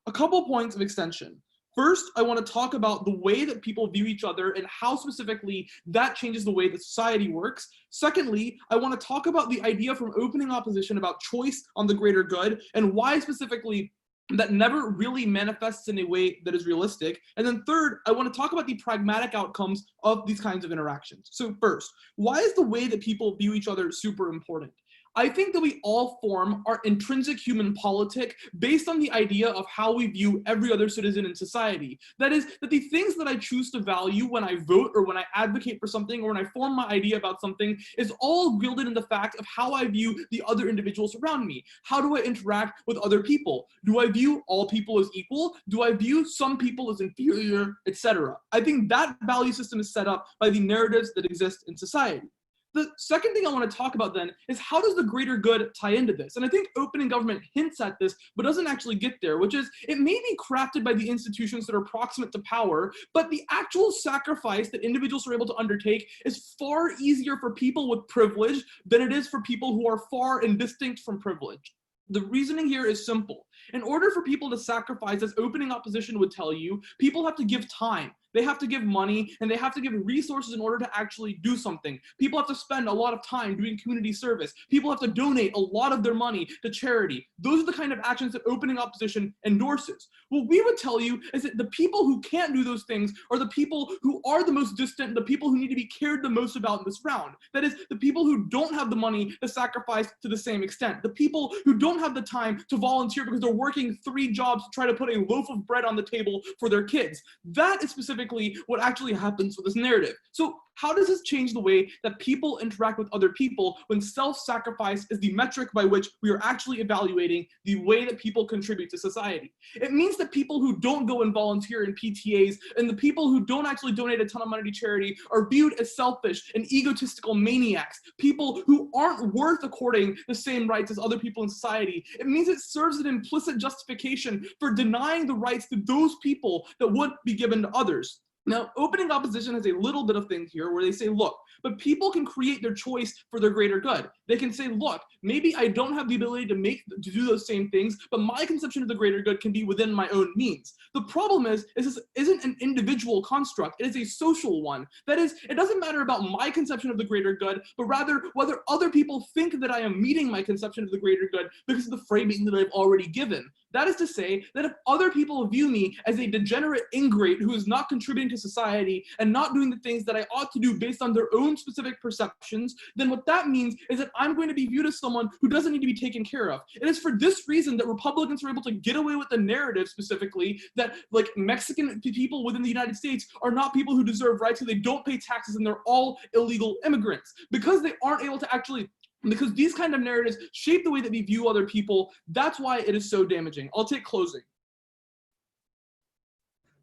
A couple points of extension. First, I want to talk about the way that people view each other and how specifically that changes the way that society works. Secondly, I want to talk about the idea from opening opposition about choice on the greater good and why specifically that never really manifests in a way that is realistic. And then third, I want to talk about the pragmatic outcomes of these kinds of interactions. So first, why is the way that people view each other super important? I think that we all form our intrinsic human politic based on the idea of how we view every other citizen in society. That is, that the things that I choose to value when I vote or when I advocate for something or when I form my idea about something is all wielded in the fact of how I view the other individuals around me. How do I interact with other people? Do I view all people as equal? Do I view some people as inferior, etc.? I think that value system is set up by the narratives that exist in society. The second thing I want to talk about then is how does the greater good tie into this? And I think opening government hints at this, but doesn't actually get there, which is it may be crafted by the institutions that are proximate to power, but the actual sacrifice that individuals are able to undertake is far easier for people with privilege than it is for people who are far and distinct from privilege. The reasoning here is simple. In order for people to sacrifice, as opening opposition would tell you, people have to give time. They have to give money, and they have to give resources in order to actually do something. People have to spend a lot of time doing community service. People have to donate a lot of their money to charity. Those are the kind of actions that opening opposition endorses. What we would tell you is that the people who can't do those things are the people who are the most distant, the people who need to be cared the most about in this round. That is, the people who don't have the money to sacrifice to the same extent. The people who don't have the time to volunteer because they're working 3 jobs to try to put a loaf of bread on the table for their kids. That is specifically what actually happens with this narrative. So how does this change the way that people interact with other people when self-sacrifice is the metric by which we are actually evaluating the way that people contribute to society? It means that people who don't go and volunteer in PTAs and the people who don't actually donate a ton of money to charity are viewed as selfish and egotistical maniacs, people who aren't worth according the same rights as other people in society. It means it serves an implicit justification for denying the rights to those people that would be given to others. Now, opening opposition has a little bit of thing here where they say, look, but people can create their choice for their greater good. They can say, look, maybe I don't have the ability to do those same things, but my conception of the greater good can be within my own means. The problem is this isn't an individual construct, it is a social one. That is, it doesn't matter about my conception of the greater good, but rather whether other people think that I am meeting my conception of the greater good because of the framing that I've already given. That is to say that if other people view me as a degenerate ingrate who is not contributing to society and not doing the things that I ought to do based on their own specific perceptions, then what that means is that I'm going to be viewed as someone who doesn't need to be taken care of. It is for this reason that Republicans are able to get away with the narrative specifically that like Mexican people within the United States are not people who deserve rights, so they don't pay taxes and they're all illegal immigrants. Because they aren't able to actually because these kind of narratives shape the way that we view other people. That's why it is so damaging. I'll take closing.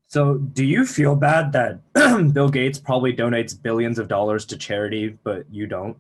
So do you feel bad that Bill Gates probably donates billions of dollars to charity, but you don't?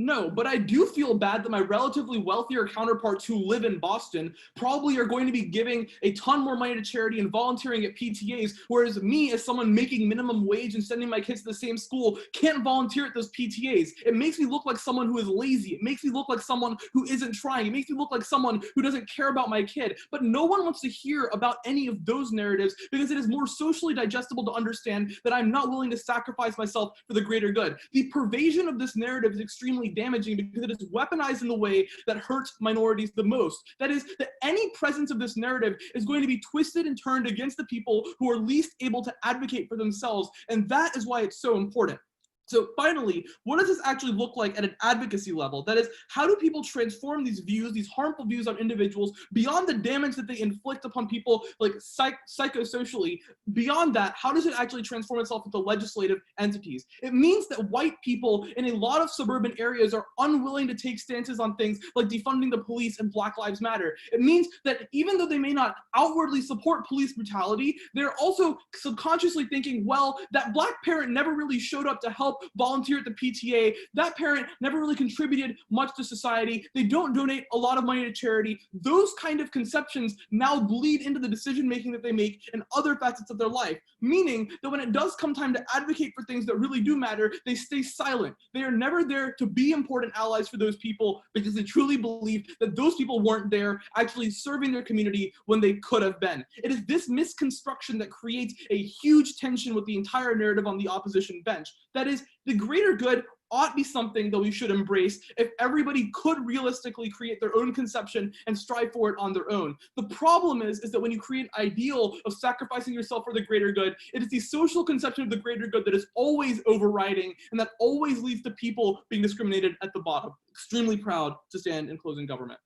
No, but I do feel bad that my relatively wealthier counterparts who live in Boston probably are going to be giving a ton more money to charity and volunteering at PTAs, whereas me, as someone making minimum wage and sending my kids to the same school, can't volunteer at those PTAs. It makes me look like someone who is lazy. It makes me look like someone who isn't trying. It makes me look like someone who doesn't care about my kid. But no one wants to hear about any of those narratives because it is more socially digestible to understand that I'm not willing to sacrifice myself for the greater good. The pervasion of this narrative is extremely damaging because it is weaponized in the way that hurts minorities the most. That is, that any presence of this narrative is going to be twisted and turned against the people who are least able to advocate for themselves, and that is why it's so important. So finally, what does this actually look like at an advocacy level? That is, how do people transform these views, these harmful views on individuals, beyond the damage that they inflict upon people like psychosocially? Beyond that, how does it actually transform itself into legislative entities? It means that white people in a lot of suburban areas are unwilling to take stances on things like defunding the police and Black Lives Matter. It means that even though they may not outwardly support police brutality, they're also subconsciously thinking, well, that Black parent never really showed up to help volunteer at the PTA. That parent never really contributed much to society. They don't donate a lot of money to charity. Those kind of conceptions now bleed into the decision making that they make in other facets of their life, meaning that when it does come time to advocate for things that really do matter, they stay silent. They are never there to be important allies for those people because they truly believe that those people weren't there actually serving their community when they could have been. It is this misconstruction that creates a huge tension with the entire narrative on the opposition bench. That is, the greater good ought to be something that we should embrace if everybody could realistically create their own conception and strive for it on their own. The problem is that when you create an ideal of sacrificing yourself for the greater good, it is the social conception of the greater good that is always overriding and that always leads to people being discriminated at the bottom. Extremely proud to stand in closing government.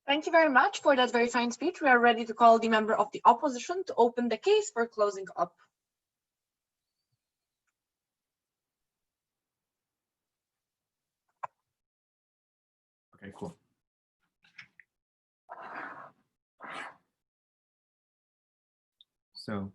Thank you very much for that very fine speech. We are ready to call the member of the opposition to open the case for closing up. Okay, cool. So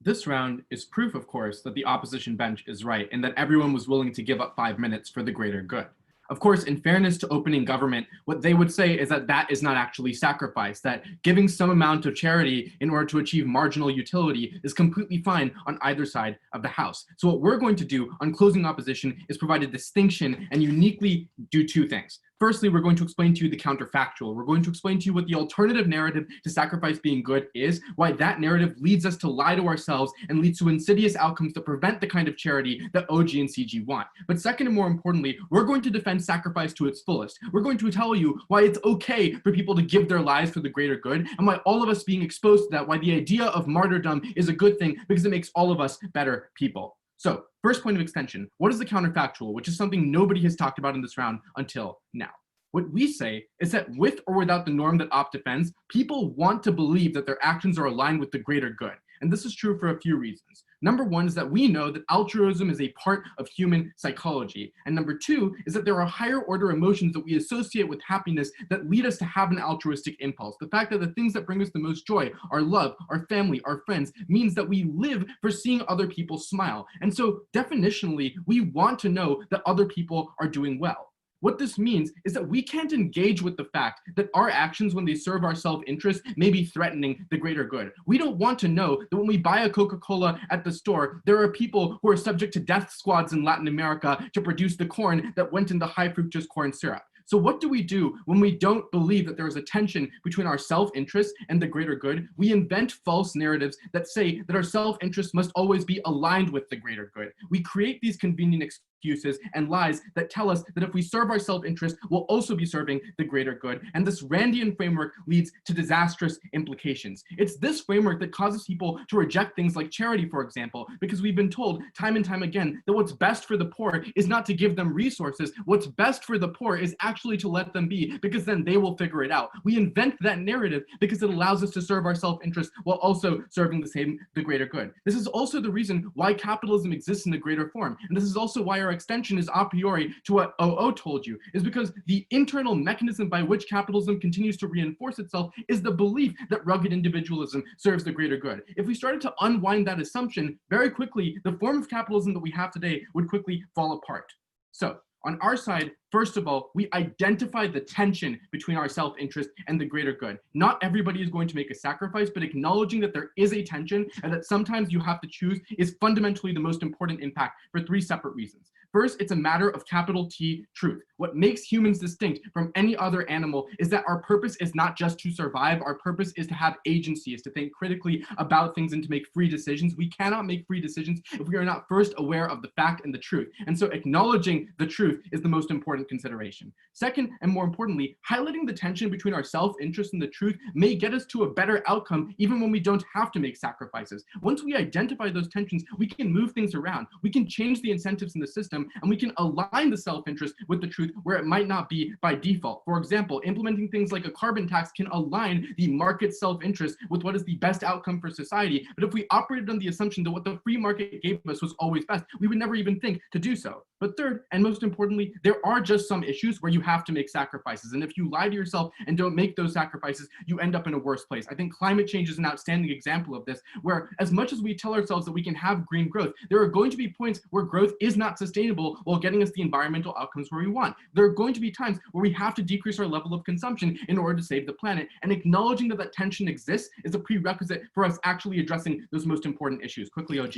this round is proof, of course, that the opposition bench is right and that everyone was willing to give up 5 minutes for the greater good. Of course, in fairness to opening government, what they would say is that that is not actually sacrifice, that giving some amount of charity in order to achieve marginal utility is completely fine on either side of the House. So what we're going to do on closing opposition is provide a distinction and uniquely do two things. Firstly, we're going to explain to you the counterfactual. We're going to explain to you what the alternative narrative to sacrifice being good is, why that narrative leads us to lie to ourselves and leads to insidious outcomes that prevent the kind of charity that OG and CG want. But second and more importantly, we're going to defend sacrifice to its fullest. We're going to tell you why it's okay for people to give their lives for the greater good and why all of us being exposed to that, why the idea of martyrdom is a good thing because it makes all of us better people. So first point of extension, what is the counterfactual, which is something nobody has talked about in this round until now? What we say is that with or without the norm that Op defends, people want to believe that their actions are aligned with the greater good. And this is true for a few reasons. Number one is that we know that altruism is a part of human psychology. And number two is that there are higher order emotions that we associate with happiness that lead us to have an altruistic impulse. The fact that the things that bring us the most joy, our love, our family, our friends, means that we live for seeing other people smile. And so definitionally, we want to know that other people are doing well. What this means is that we can't engage with the fact that our actions when they serve our self-interest may be threatening the greater good. We don't want to know that when we buy a Coca-Cola at the store, there are people who are subject to death squads in Latin America to produce the corn that went into high fructose corn syrup. So what do we do when we don't believe that there is a tension between our self-interest and the greater good? We invent false narratives that say that our self-interest must always be aligned with the greater good. We create these convenient excuses and lies that tell us that if we serve our self-interest, we'll also be serving the greater good. And this Randian framework leads to disastrous implications. It's this framework that causes people to reject things like charity, for example, because we've been told time and time again that what's best for the poor is not to give them resources. What's best for the poor is actually to let them be, because then they will figure it out. We invent that narrative because it allows us to serve our self-interest while also serving the greater good. This is also the reason why capitalism exists in the greater form. And this is also why our our extension is a priori to what OO told you, is because the internal mechanism by which capitalism continues to reinforce itself is the belief that rugged individualism serves the greater good. If we started to unwind that assumption, very quickly, the form of capitalism that we have today would quickly fall apart. So on our side, first of all, we identify the tension between our self-interest and the greater good. Not everybody is going to make a sacrifice, but acknowledging that there is a tension and that sometimes you have to choose is fundamentally the most important impact for 3 separate reasons. First, it's a matter of capital T truth. What makes humans distinct from any other animal is that our purpose is not just to survive. Our purpose is to have agency, is to think critically about things and to make free decisions. We cannot make free decisions if we are not first aware of the fact and the truth. And so acknowledging the truth is the most important consideration. Second, and more importantly, highlighting the tension between our self-interest and the truth may get us to a better outcome even when we don't have to make sacrifices. Once we identify those tensions, we can move things around. We can change the incentives in the system, and we can align the self-interest with the truth where it might not be by default. For example, implementing things like a carbon tax can align the market self-interest with what is the best outcome for society. But if we operated on the assumption that what the free market gave us was always best, we would never even think to do so. But third, and most importantly, there are just some issues where you have to make sacrifices. And if you lie to yourself and don't make those sacrifices, you end up in a worse place. I think climate change is an outstanding example of this, where as much as we tell ourselves that we can have green growth, there are going to be points where growth is not sustainable while getting us the environmental outcomes where we want. There are going to be times where we have to decrease our level of consumption in order to save the planet, and acknowledging that that tension exists is a prerequisite for us actually addressing those most important issues. Quickly, OG.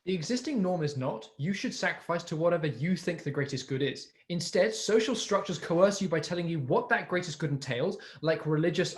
The existing norm is not, you should sacrifice to whatever you think the greatest good is. Instead, social structures coerce you by telling you what that greatest good entails, like religious,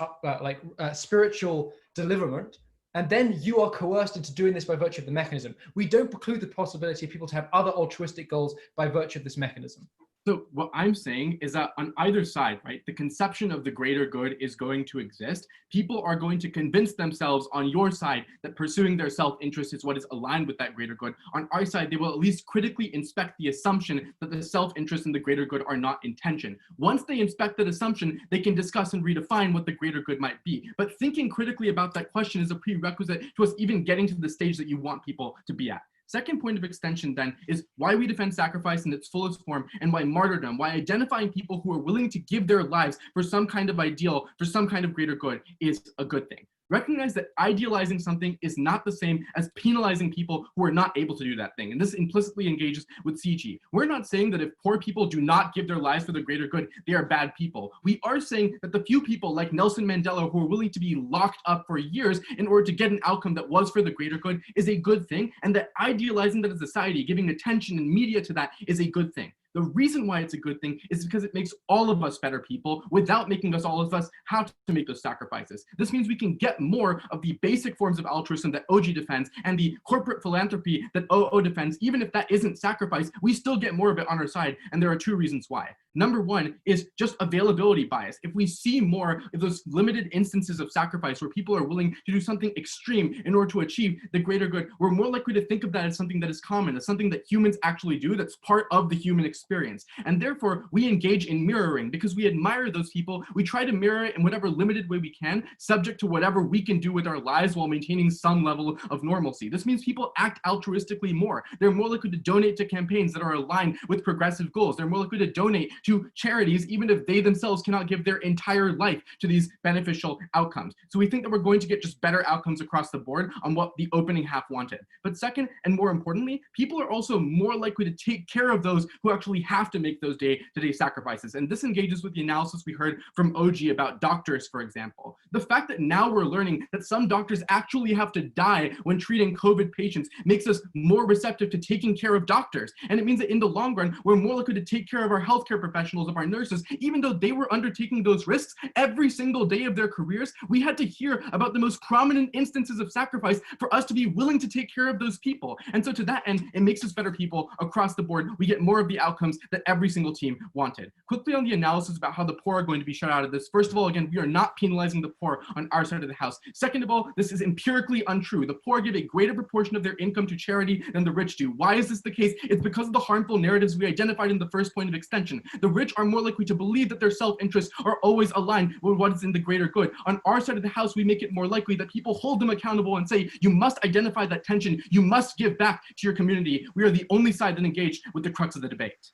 spiritual deliverance, and then you are coerced into doing this by virtue of the mechanism. We don't preclude the possibility of people to have other altruistic goals by virtue of this mechanism. So what I'm saying is that on either side, right, the conception of the greater good is going to exist. People are going to convince themselves on your side that pursuing their self-interest is what is aligned with that greater good. On our side, they will at least critically inspect the assumption that the self-interest and the greater good are not in tension. Once they inspect that assumption, they can discuss and redefine what the greater good might be. But thinking critically about that question is a prerequisite to us even getting to the stage that you want people to be at. Second point of extension then is why we defend sacrifice in its fullest form and why martyrdom, why identifying people who are willing to give their lives for some kind of ideal, for some kind of greater good is a good thing. Recognize that idealizing something is not the same as penalizing people who are not able to do that thing. And this implicitly engages with CG. We're not saying that if poor people do not give their lives for the greater good, they are bad people. We are saying that the few people like Nelson Mandela who are willing to be locked up for years in order to get an outcome that was for the greater good is a good thing, and that idealizing that as a society, giving attention and media to that is a good thing. The reason why it's a good thing is because it makes all of us better people without making all of us have to make those sacrifices. This means we can get more of the basic forms of altruism that OG defends and the corporate philanthropy that OO defends. Even if that isn't sacrifice, we still get more of it on our side, and there are 2 reasons why. Number 1 is just availability bias. If we see more of those limited instances of sacrifice where people are willing to do something extreme in order to achieve the greater good, we're more likely to think of that as something that is common, as something that humans actually do, that's part of the human experience. And therefore, we engage in mirroring because we admire those people. We try to mirror it in whatever limited way we can, subject to whatever we can do with our lives while maintaining some level of normalcy. This means people act altruistically more. They're more likely to donate to campaigns that are aligned with progressive goals. They're more likely to donate to charities, even if they themselves cannot give their entire life to these beneficial outcomes. So we think that we're going to get just better outcomes across the board on what the opening half wanted. But second, and more importantly, people are also more likely to take care of those who actually have to make those day-to-day sacrifices. And this engages with the analysis we heard from OG about doctors, for example. The fact that now we're learning that some doctors actually have to die when treating COVID patients makes us more receptive to taking care of doctors. And it means that in the long run, we're more likely to take care of our healthcare professionals, of our nurses, even though they were undertaking those risks every single day of their careers. We had to hear about the most prominent instances of sacrifice for us to be willing to take care of those people. And so to that end, it makes us better people across the board. We get more of the outcomes that every single team wanted. Quickly on the analysis about how the poor are going to be shut out of this. First of all, again, we are not penalizing the poor on our side of the house. Second of all, this is empirically untrue. The poor give a greater proportion of their income to charity than the rich do. Why is this the case? It's because of the harmful narratives we identified in the first point of extension. The rich are more likely to believe that their self-interests are always aligned with what is in the greater good. On our side of the house, we make it more likely that people hold them accountable and say, you must identify that tension. You must give back to your community. We are the only side that engaged with the crux of the debate.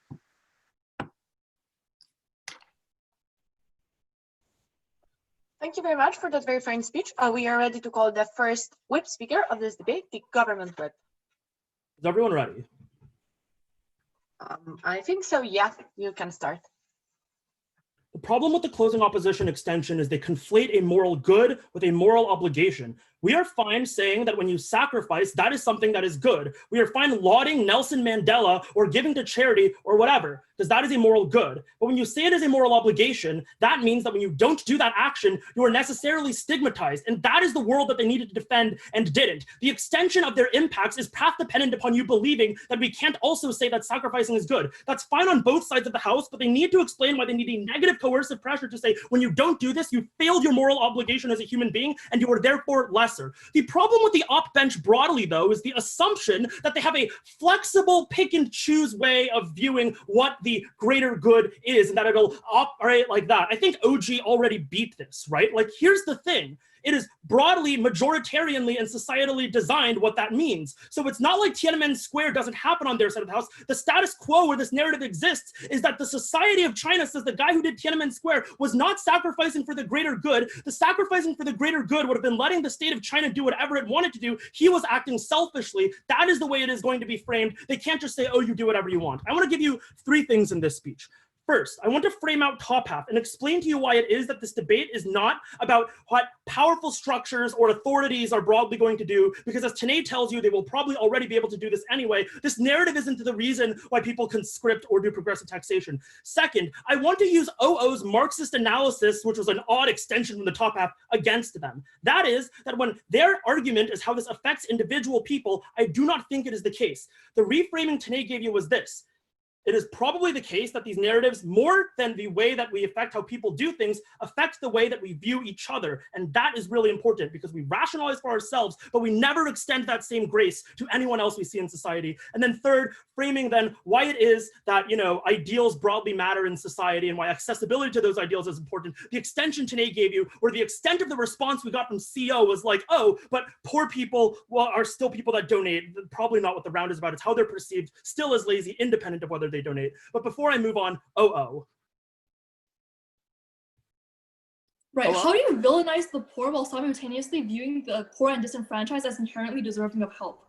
Thank you very much for that very fine speech. We are ready to call the first whip speaker of this debate, the government whip. Is everyone ready? I think so, yeah, you can start. The problem with the closing opposition extension is they conflate a moral good with a moral obligation. We are fine saying that when you sacrifice, that is something that is good. We are fine lauding Nelson Mandela or giving to charity or whatever, because that is a moral good. But when you say it is a moral obligation, that means that when you don't do that action, you are necessarily stigmatized. And that is the world that they needed to defend and didn't. The extension of their impacts is path dependent upon you believing that we can't also say that sacrificing is good. That's fine on both sides of the house, but they need to explain why they need a negative coercive pressure to say, when you don't do this, you failed your moral obligation as a human being, and you are therefore lesser. The problem with the op bench broadly, though, is the assumption that they have a flexible pick and choose way of viewing what the greater good is, and that it'll operate like that. I think OG already beat this, right? Like, here's the thing. It is broadly, majoritarianly, and societally designed what that means. So it's not like Tiananmen Square doesn't happen on their side of the house. The status quo where this narrative exists is that the society of China says the guy who did Tiananmen Square was not sacrificing for the greater good. The sacrificing for the greater good would have been letting the state of China do whatever it wanted to do. He was acting selfishly. That is the way it is going to be framed. They can't just say, oh, you do whatever you want. I want to give you 3 things in this speech. First, I want to frame out top half and explain to you why it is that this debate is not about what powerful structures or authorities are broadly going to do, because as Tanay tells you, they will probably already be able to do this anyway. This narrative isn't the reason why people conscript or do progressive taxation. Second, I want to use OO's Marxist analysis, which was an odd extension from the top half, against them. That is, that when their argument is how this affects individual people, I do not think it is the case. The reframing Tanay gave you was this. It is probably the case that these narratives, more than the way that we affect how people do things, affect the way that we view each other. And that is really important because we rationalize for ourselves, but we never extend that same grace to anyone else we see in society. And then third, framing then why it is that, you know, ideals broadly matter in society and why accessibility to those ideals is important. The extension Tanay gave you, where the extent of the response we got from CO was like, oh, but poor people, well, are still people that donate. Probably not what the round is about. It's how they're perceived, still as lazy, independent of whether they donate. But before I move on, OO. Right, OO? how do you villainize the poor while simultaneously viewing the poor and disenfranchised as inherently deserving of help?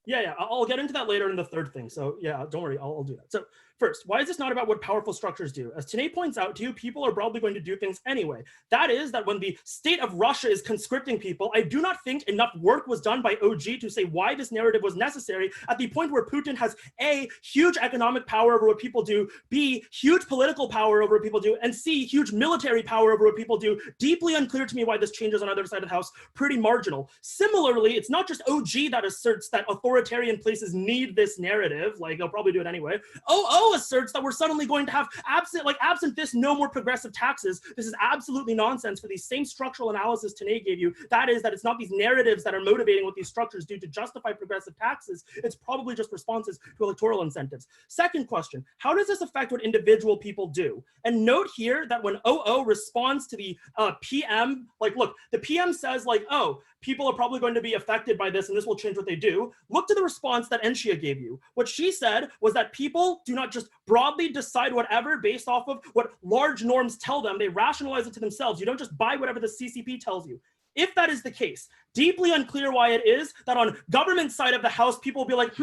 Yeah, I'll get into that later in the third thing. So yeah, don't worry, I'll do that. So first, why is this not about what powerful structures do? As Tanay points out to you, people are probably going to do things anyway. That is that when the state of Russia is conscripting people, I do not think enough work was done by OG to say why this narrative was necessary at the point where Putin has A, huge economic power over what people do, B, huge political power over what people do, and C, huge military power over what people do. Deeply unclear to me why this changes on either side of the house, pretty marginal. Similarly, it's not just OG that asserts that authoritarian places need this narrative, like they'll probably do it anyway. OO asserts that we're suddenly going to have absent this, no more progressive taxes. This is absolutely nonsense for the same structural analysis Tanay gave you. That is that it's not these narratives that are motivating what these structures do to justify progressive taxes. It's probably just responses to electoral incentives. Second question, how does this affect what individual people do? And note here that when OO responds to the PM, like, look, the PM says like, oh, people are probably going to be affected by this and this will change what they do. Look to the response that Enshia gave you. What she said was that people do not just broadly decide whatever based off of what large norms tell them. They rationalize it to themselves. You don't just buy whatever the CCP tells you. If that is the case, deeply unclear why it is that on government side of the house, people will be like,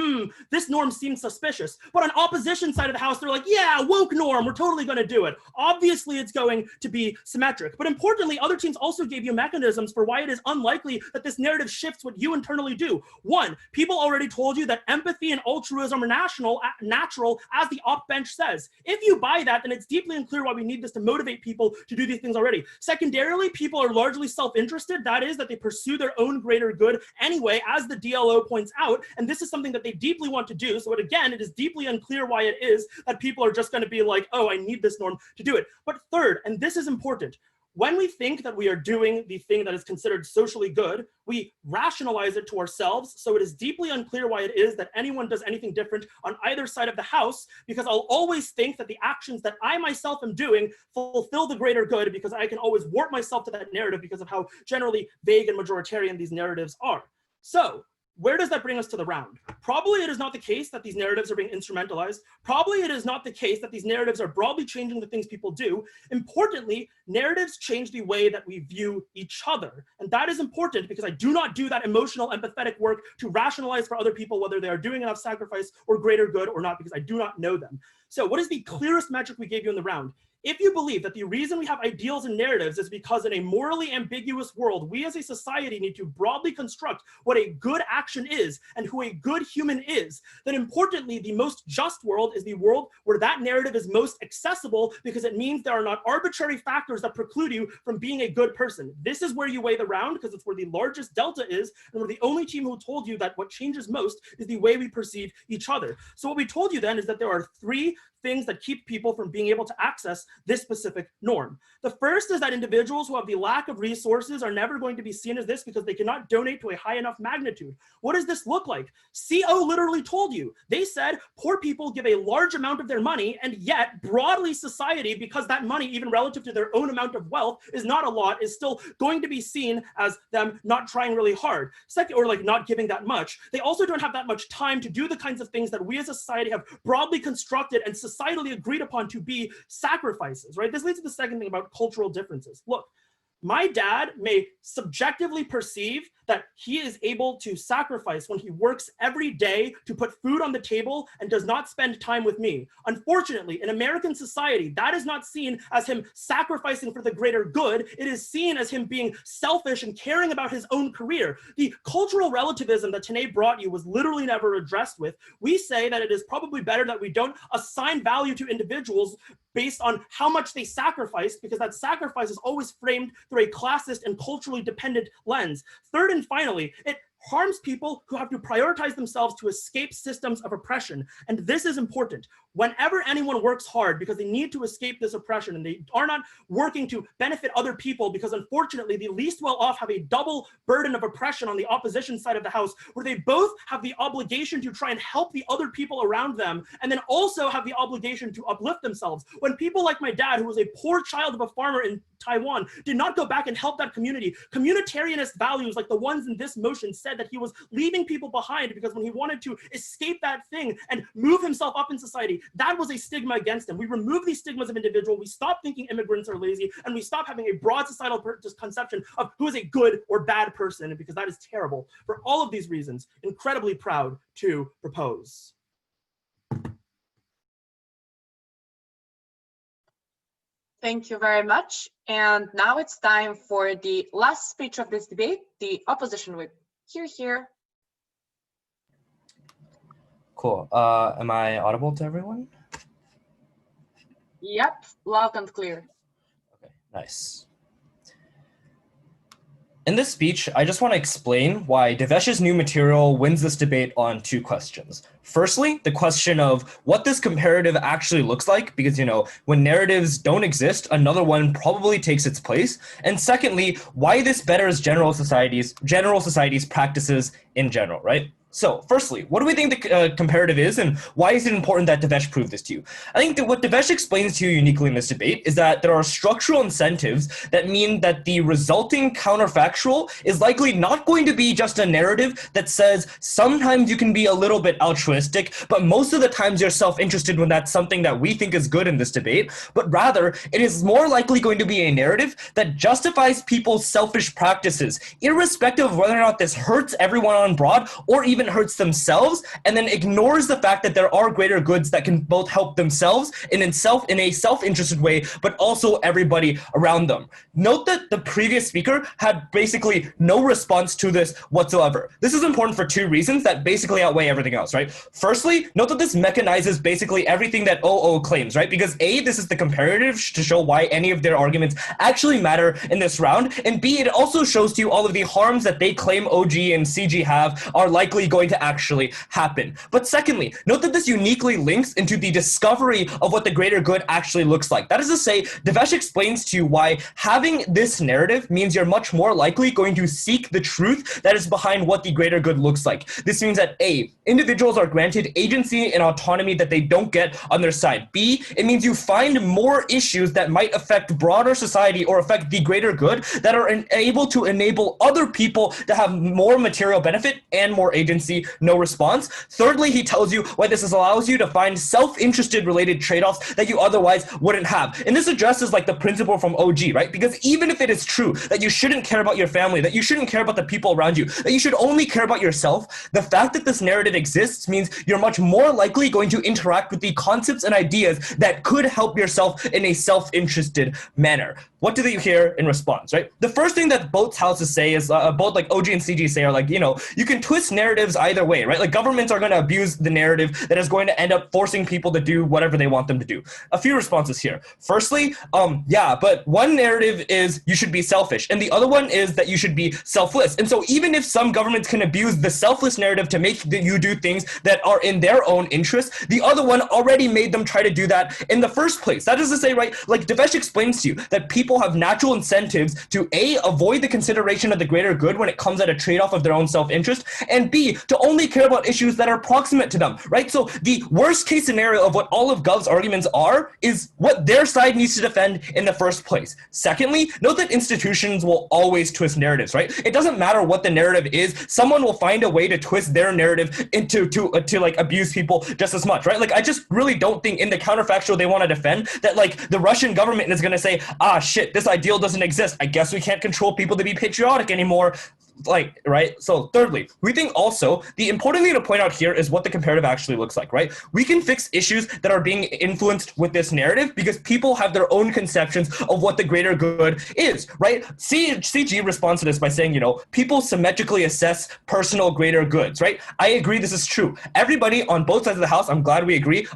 this norm seems suspicious. But on opposition side of the house, they're like, yeah, woke norm, we're totally going to do it. Obviously, it's going to be symmetric. But importantly, other teams also gave you mechanisms for why it is unlikely that this narrative shifts what you internally do. One, people already told you that empathy and altruism are natural, as the op bench says. If you buy that, then it's deeply unclear why we need this to motivate people to do these things already. Secondarily, people are largely self-interested. That is that they pursue their own greater good anyway, as the DLO points out, and this is something that they deeply want to do. So again, it is deeply unclear why it is that people are just going to be like, oh, I need this norm to do it. But third, and this is important, when we think that we are doing the thing that is considered socially good, we rationalize it to ourselves. So it is deeply unclear why it is that anyone does anything different on either side of the house, because I'll always think that the actions that I myself am doing fulfill the greater good, because I can always warp myself to that narrative because of how generally vague and majoritarian these narratives are. So where does that bring us to the round? Probably it is not the case that these narratives are being instrumentalized. Probably it is not the case that these narratives are broadly changing the things people do. Importantly, narratives change the way that we view each other. And that is important because I do not do that emotional, empathetic work to rationalize for other people whether they are doing enough sacrifice or greater good or not, because I do not know them. So what is the clearest metric we gave you in the round? If you believe that the reason we have ideals and narratives is because in a morally ambiguous world, we as a society need to broadly construct what a good action is and who a good human is, then importantly, the most just world is the world where that narrative is most accessible, because it means there are not arbitrary factors that preclude you from being a good person. This is where you weigh the round, because it's where the largest delta is, and we're the only team who told you that what changes most is the way we perceive each other. So what we told you then is that there are three things that keep people from being able to access this specific norm. The first is that individuals who have the lack of resources are never going to be seen as this because they cannot donate to a high enough magnitude. What does this look like? CO literally told you. They said poor people give a large amount of their money, and yet broadly society, because that money, even relative to their own amount of wealth, is not a lot, is still going to be seen as them not trying really hard. Second, or like not giving that much. They also don't have that much time to do the kinds of things that we as a society have broadly constructed and societally agreed upon to be sacrifices, right? This leads to the second thing about cultural differences. Look, my dad may subjectively perceive that he is able to sacrifice when he works every day to put food on the table and does not spend time with me. Unfortunately, in American society, that is not seen as him sacrificing for the greater good. It is seen as him being selfish and caring about his own career. The cultural relativism that Tanae brought you was literally never addressed with. We say that it is probably better that we don't assign value to individuals based on how much they sacrifice, because that sacrifice is always framed through a classist and culturally dependent lens. Third and finally, it harms people who have to prioritize themselves to escape systems of oppression. And this is important. Whenever anyone works hard because they need to escape this oppression and they are not working to benefit other people, because unfortunately the least well-off have a double burden of oppression on the opposition side of the house, where they both have the obligation to try and help the other people around them, and then also have the obligation to uplift themselves. When people like my dad, who was a poor child of a farmer in Taiwan, did not go back and help that community, communitarianist values like the ones in this motion said that he was leaving people behind because when he wanted to escape that thing and move himself up in society, that was a stigma against him. We remove these stigmas of individual, we stop thinking immigrants are lazy, and we stop having a broad societal conception of who is a good or bad person, and because that is terrible. For all of these reasons, incredibly proud to propose. Thank you very much. And now it's time for the last speech of this debate, the opposition whip. Here. Cool. Am I audible to everyone? Yep, loud and clear. Okay, nice. In this speech, I just want to explain why Devesh's new material wins this debate on two questions. Firstly, the question of what this comparative actually looks like, because, you know, when narratives don't exist, another one probably takes its place. And secondly, why this betters general society's practices in general, right? So firstly, what do we think the comparative is, and why is it important that Devesh prove this to you? I think that what Devesh explains to you uniquely in this debate is that there are structural incentives that mean that the resulting counterfactual is likely not going to be just a narrative that says sometimes you can be a little bit altruistic, but most of the times you're self-interested when that's something that we think is good in this debate, but rather it is more likely going to be a narrative that justifies people's selfish practices, irrespective of whether or not this hurts everyone on broad or even hurts themselves, and then ignores the fact that there are greater goods that can both help themselves in a self-interested way, but also everybody around them. Note that the previous speaker had basically no response to this whatsoever. This is important for two reasons that basically outweigh everything else, right? Firstly, note that this mechanizes basically everything that OO claims, right? Because A, this is the comparative to show why any of their arguments actually matter in this round, and B, it also shows to you all of the harms that they claim OG and CG have are likely going to actually happen. But secondly, note that this uniquely links into the discovery of what the greater good actually looks like. That is to say, Devesh explains to you why having this narrative means you're much more likely going to seek the truth that is behind what the greater good looks like. This means that A, individuals are granted agency and autonomy that they don't get on their side. B, it means you find more issues that might affect broader society or affect the greater good that are able to enable other people to have more material benefit and more agency. No response. Thirdly, he tells you why this allows you to find self-interested related trade-offs that you otherwise wouldn't have. And this addresses like the principle from OG, right? Because even if it is true that you shouldn't care about your family, that you shouldn't care about the people around you, that you should only care about yourself, the fact that this narrative exists means you're much more likely going to interact with the concepts and ideas that could help yourself in a self-interested manner. What do they hear in response, right? The first thing that both houses say is, both like OG and CG say are like, you know, you can twist narratives either way, right? Like governments are going to abuse the narrative that is going to end up forcing people to do whatever they want them to do. A few responses here. Firstly, yeah, but one narrative is you should be selfish, and the other one is that you should be selfless. And so even if some governments can abuse the selfless narrative to make you do things that are in their own interest, the other one already made them try to do that in the first place. That is to say, right, like Devesh explains to you that people have natural incentives to A, avoid the consideration of the greater good when it comes at a trade-off of their own self-interest, and B, to only care about issues that are proximate to them, right? So the worst case scenario of what all of Gov's arguments are is what their side needs to defend in the first place. Secondly, note that institutions will always twist narratives, right? It doesn't matter what the narrative is, someone will find a way to twist their narrative into to like abuse people just as much, right? Like I just really don't think in the counterfactual they want to defend that like the Russian government is going to say, ah shit, this ideal doesn't exist, I guess we can't control people to be patriotic anymore. Like, right? So thirdly, we think also the important thing to point out here is what the comparative actually looks like, right? We can fix issues that are being influenced with this narrative because people have their own conceptions of what the greater good is, right? CG responds to this by saying, you know, people symmetrically assess personal greater goods, right? I agree this is true. Everybody on both sides of the house, I'm glad we agree,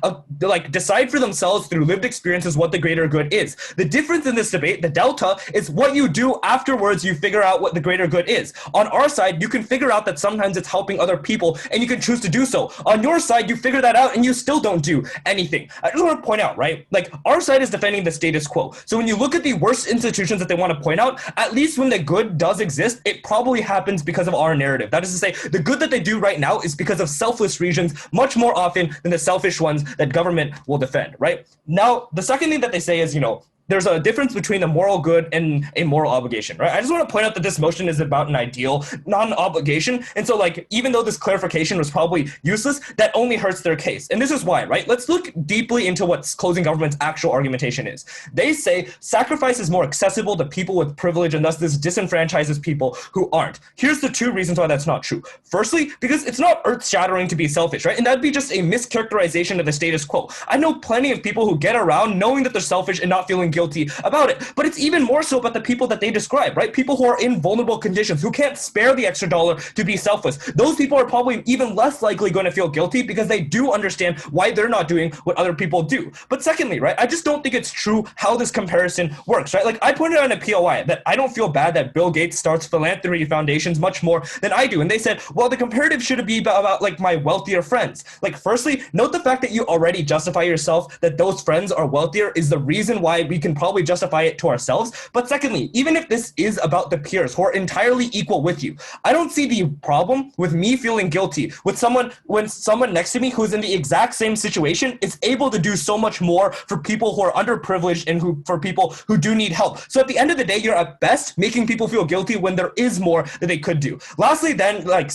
like decide for themselves through lived experiences what the greater good is. The difference in this debate, the delta, is what you do afterwards you figure out what the greater good is. On our side, you can figure out that sometimes it's helping other people and you can choose to do so. On your side, you figure that out and you still don't do anything. I just want to point out, right? Like our side is defending the status quo. So when you look at the worst institutions that they want to point out, at least when the good does exist, it probably happens because of our narrative. That is to say, the good that they do right now is because of selfless reasons much more often than the selfish ones that government will defend, right? Now, the second thing that they say is, you know, there's a difference between a moral good and a moral obligation, right? I just want to point out that this motion is about an ideal, not an obligation. And so like, even though this clarification was probably useless, that only hurts their case. And this is why, right? Let's look deeply into what closing government's actual argumentation is. They say sacrifice is more accessible to people with privilege and thus this disenfranchises people who aren't. Here's the two reasons why that's not true. Firstly, because it's not earth-shattering to be selfish, right? And that'd be just a mischaracterization of the status quo. I know plenty of people who get around knowing that they're selfish and not feeling guilty about it. But it's even more so about the people that they describe, right? People who are in vulnerable conditions, who can't spare the extra dollar to be selfless. Those people are probably even less likely going to feel guilty because they do understand why they're not doing what other people do. But secondly, right, I just don't think it's true how this comparison works, right? Like I pointed out in a POI that I don't feel bad that Bill Gates starts philanthropy foundations much more than I do. And they said, well, the comparative should be about like my wealthier friends. Like firstly, note the fact that you already justify yourself that those friends are wealthier is the reason why we can probably justify it to ourselves. But secondly, even if this is about the peers who are entirely equal with you, I don't see the problem with me feeling guilty with someone when someone next to me who's in the exact same situation is able to do so much more for people who are underprivileged and for people who do need help. So at the end of the day, you're at best making people feel guilty when there is more that they could do. Lastly, then, like,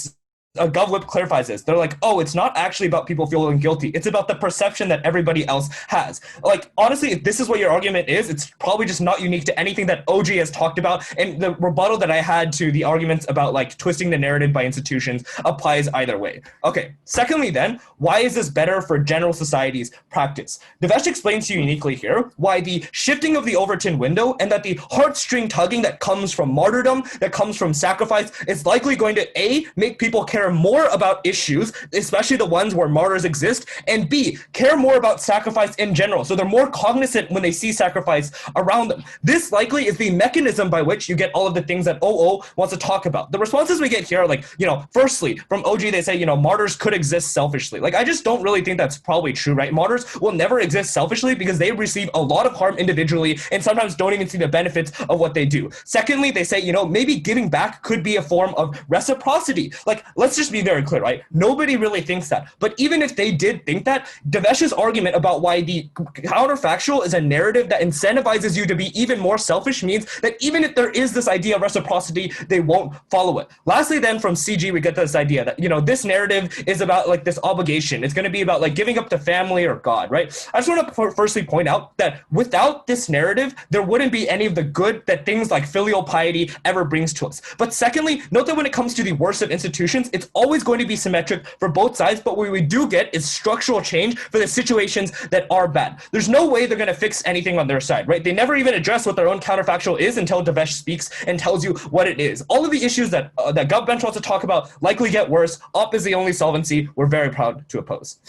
GovWhip clarifies this. They're like, oh, it's not actually about people feeling guilty. It's about the perception that everybody else has. Like, honestly, if this is what your argument is, it's probably just not unique to anything that OG has talked about. And the rebuttal that I had to the arguments about like twisting the narrative by institutions applies either way. Okay, secondly then, why is this better for general society's practice? Devesh explains to you uniquely here why the shifting of the Overton window and that the heartstring tugging that comes from martyrdom, that comes from sacrifice, is likely going to A, make people care care more about issues, especially the ones where martyrs exist, and B, care more about sacrifice in general. So they're more cognizant when they see sacrifice around them. This likely is the mechanism by which you get all of the things that OO wants to talk about. The responses we get here are like, firstly, from OG, they say, martyrs could exist selfishly. Like, I just don't really think that's probably true, right? Martyrs will never exist selfishly because they receive a lot of harm individually and sometimes don't even see the benefits of what they do. Secondly, they say, maybe giving back could be a form of reciprocity. Like, let's just be very clear, right? Nobody really thinks that. But even if they did think that, Devesh's argument about why the counterfactual is a narrative that incentivizes you to be even more selfish means that even if there is this idea of reciprocity, they won't follow it. Lastly, then from CG, we get this idea that, this narrative is about like this obligation. It's going to be about like giving up to family or God, right? I just want to firstly point out that without this narrative, there wouldn't be any of the good that things like filial piety ever brings to us. But secondly, note that when it comes to the worst of institutions, it's always going to be symmetric for both sides, but what we do get is structural change for the situations that are bad. There's no way they're going to fix anything on their side, right? They never even address what their own counterfactual is until Devesh speaks and tells you what it is. All of the issues that GovBench wants to talk about likely get worse. Up is the only solvency we're very proud to oppose.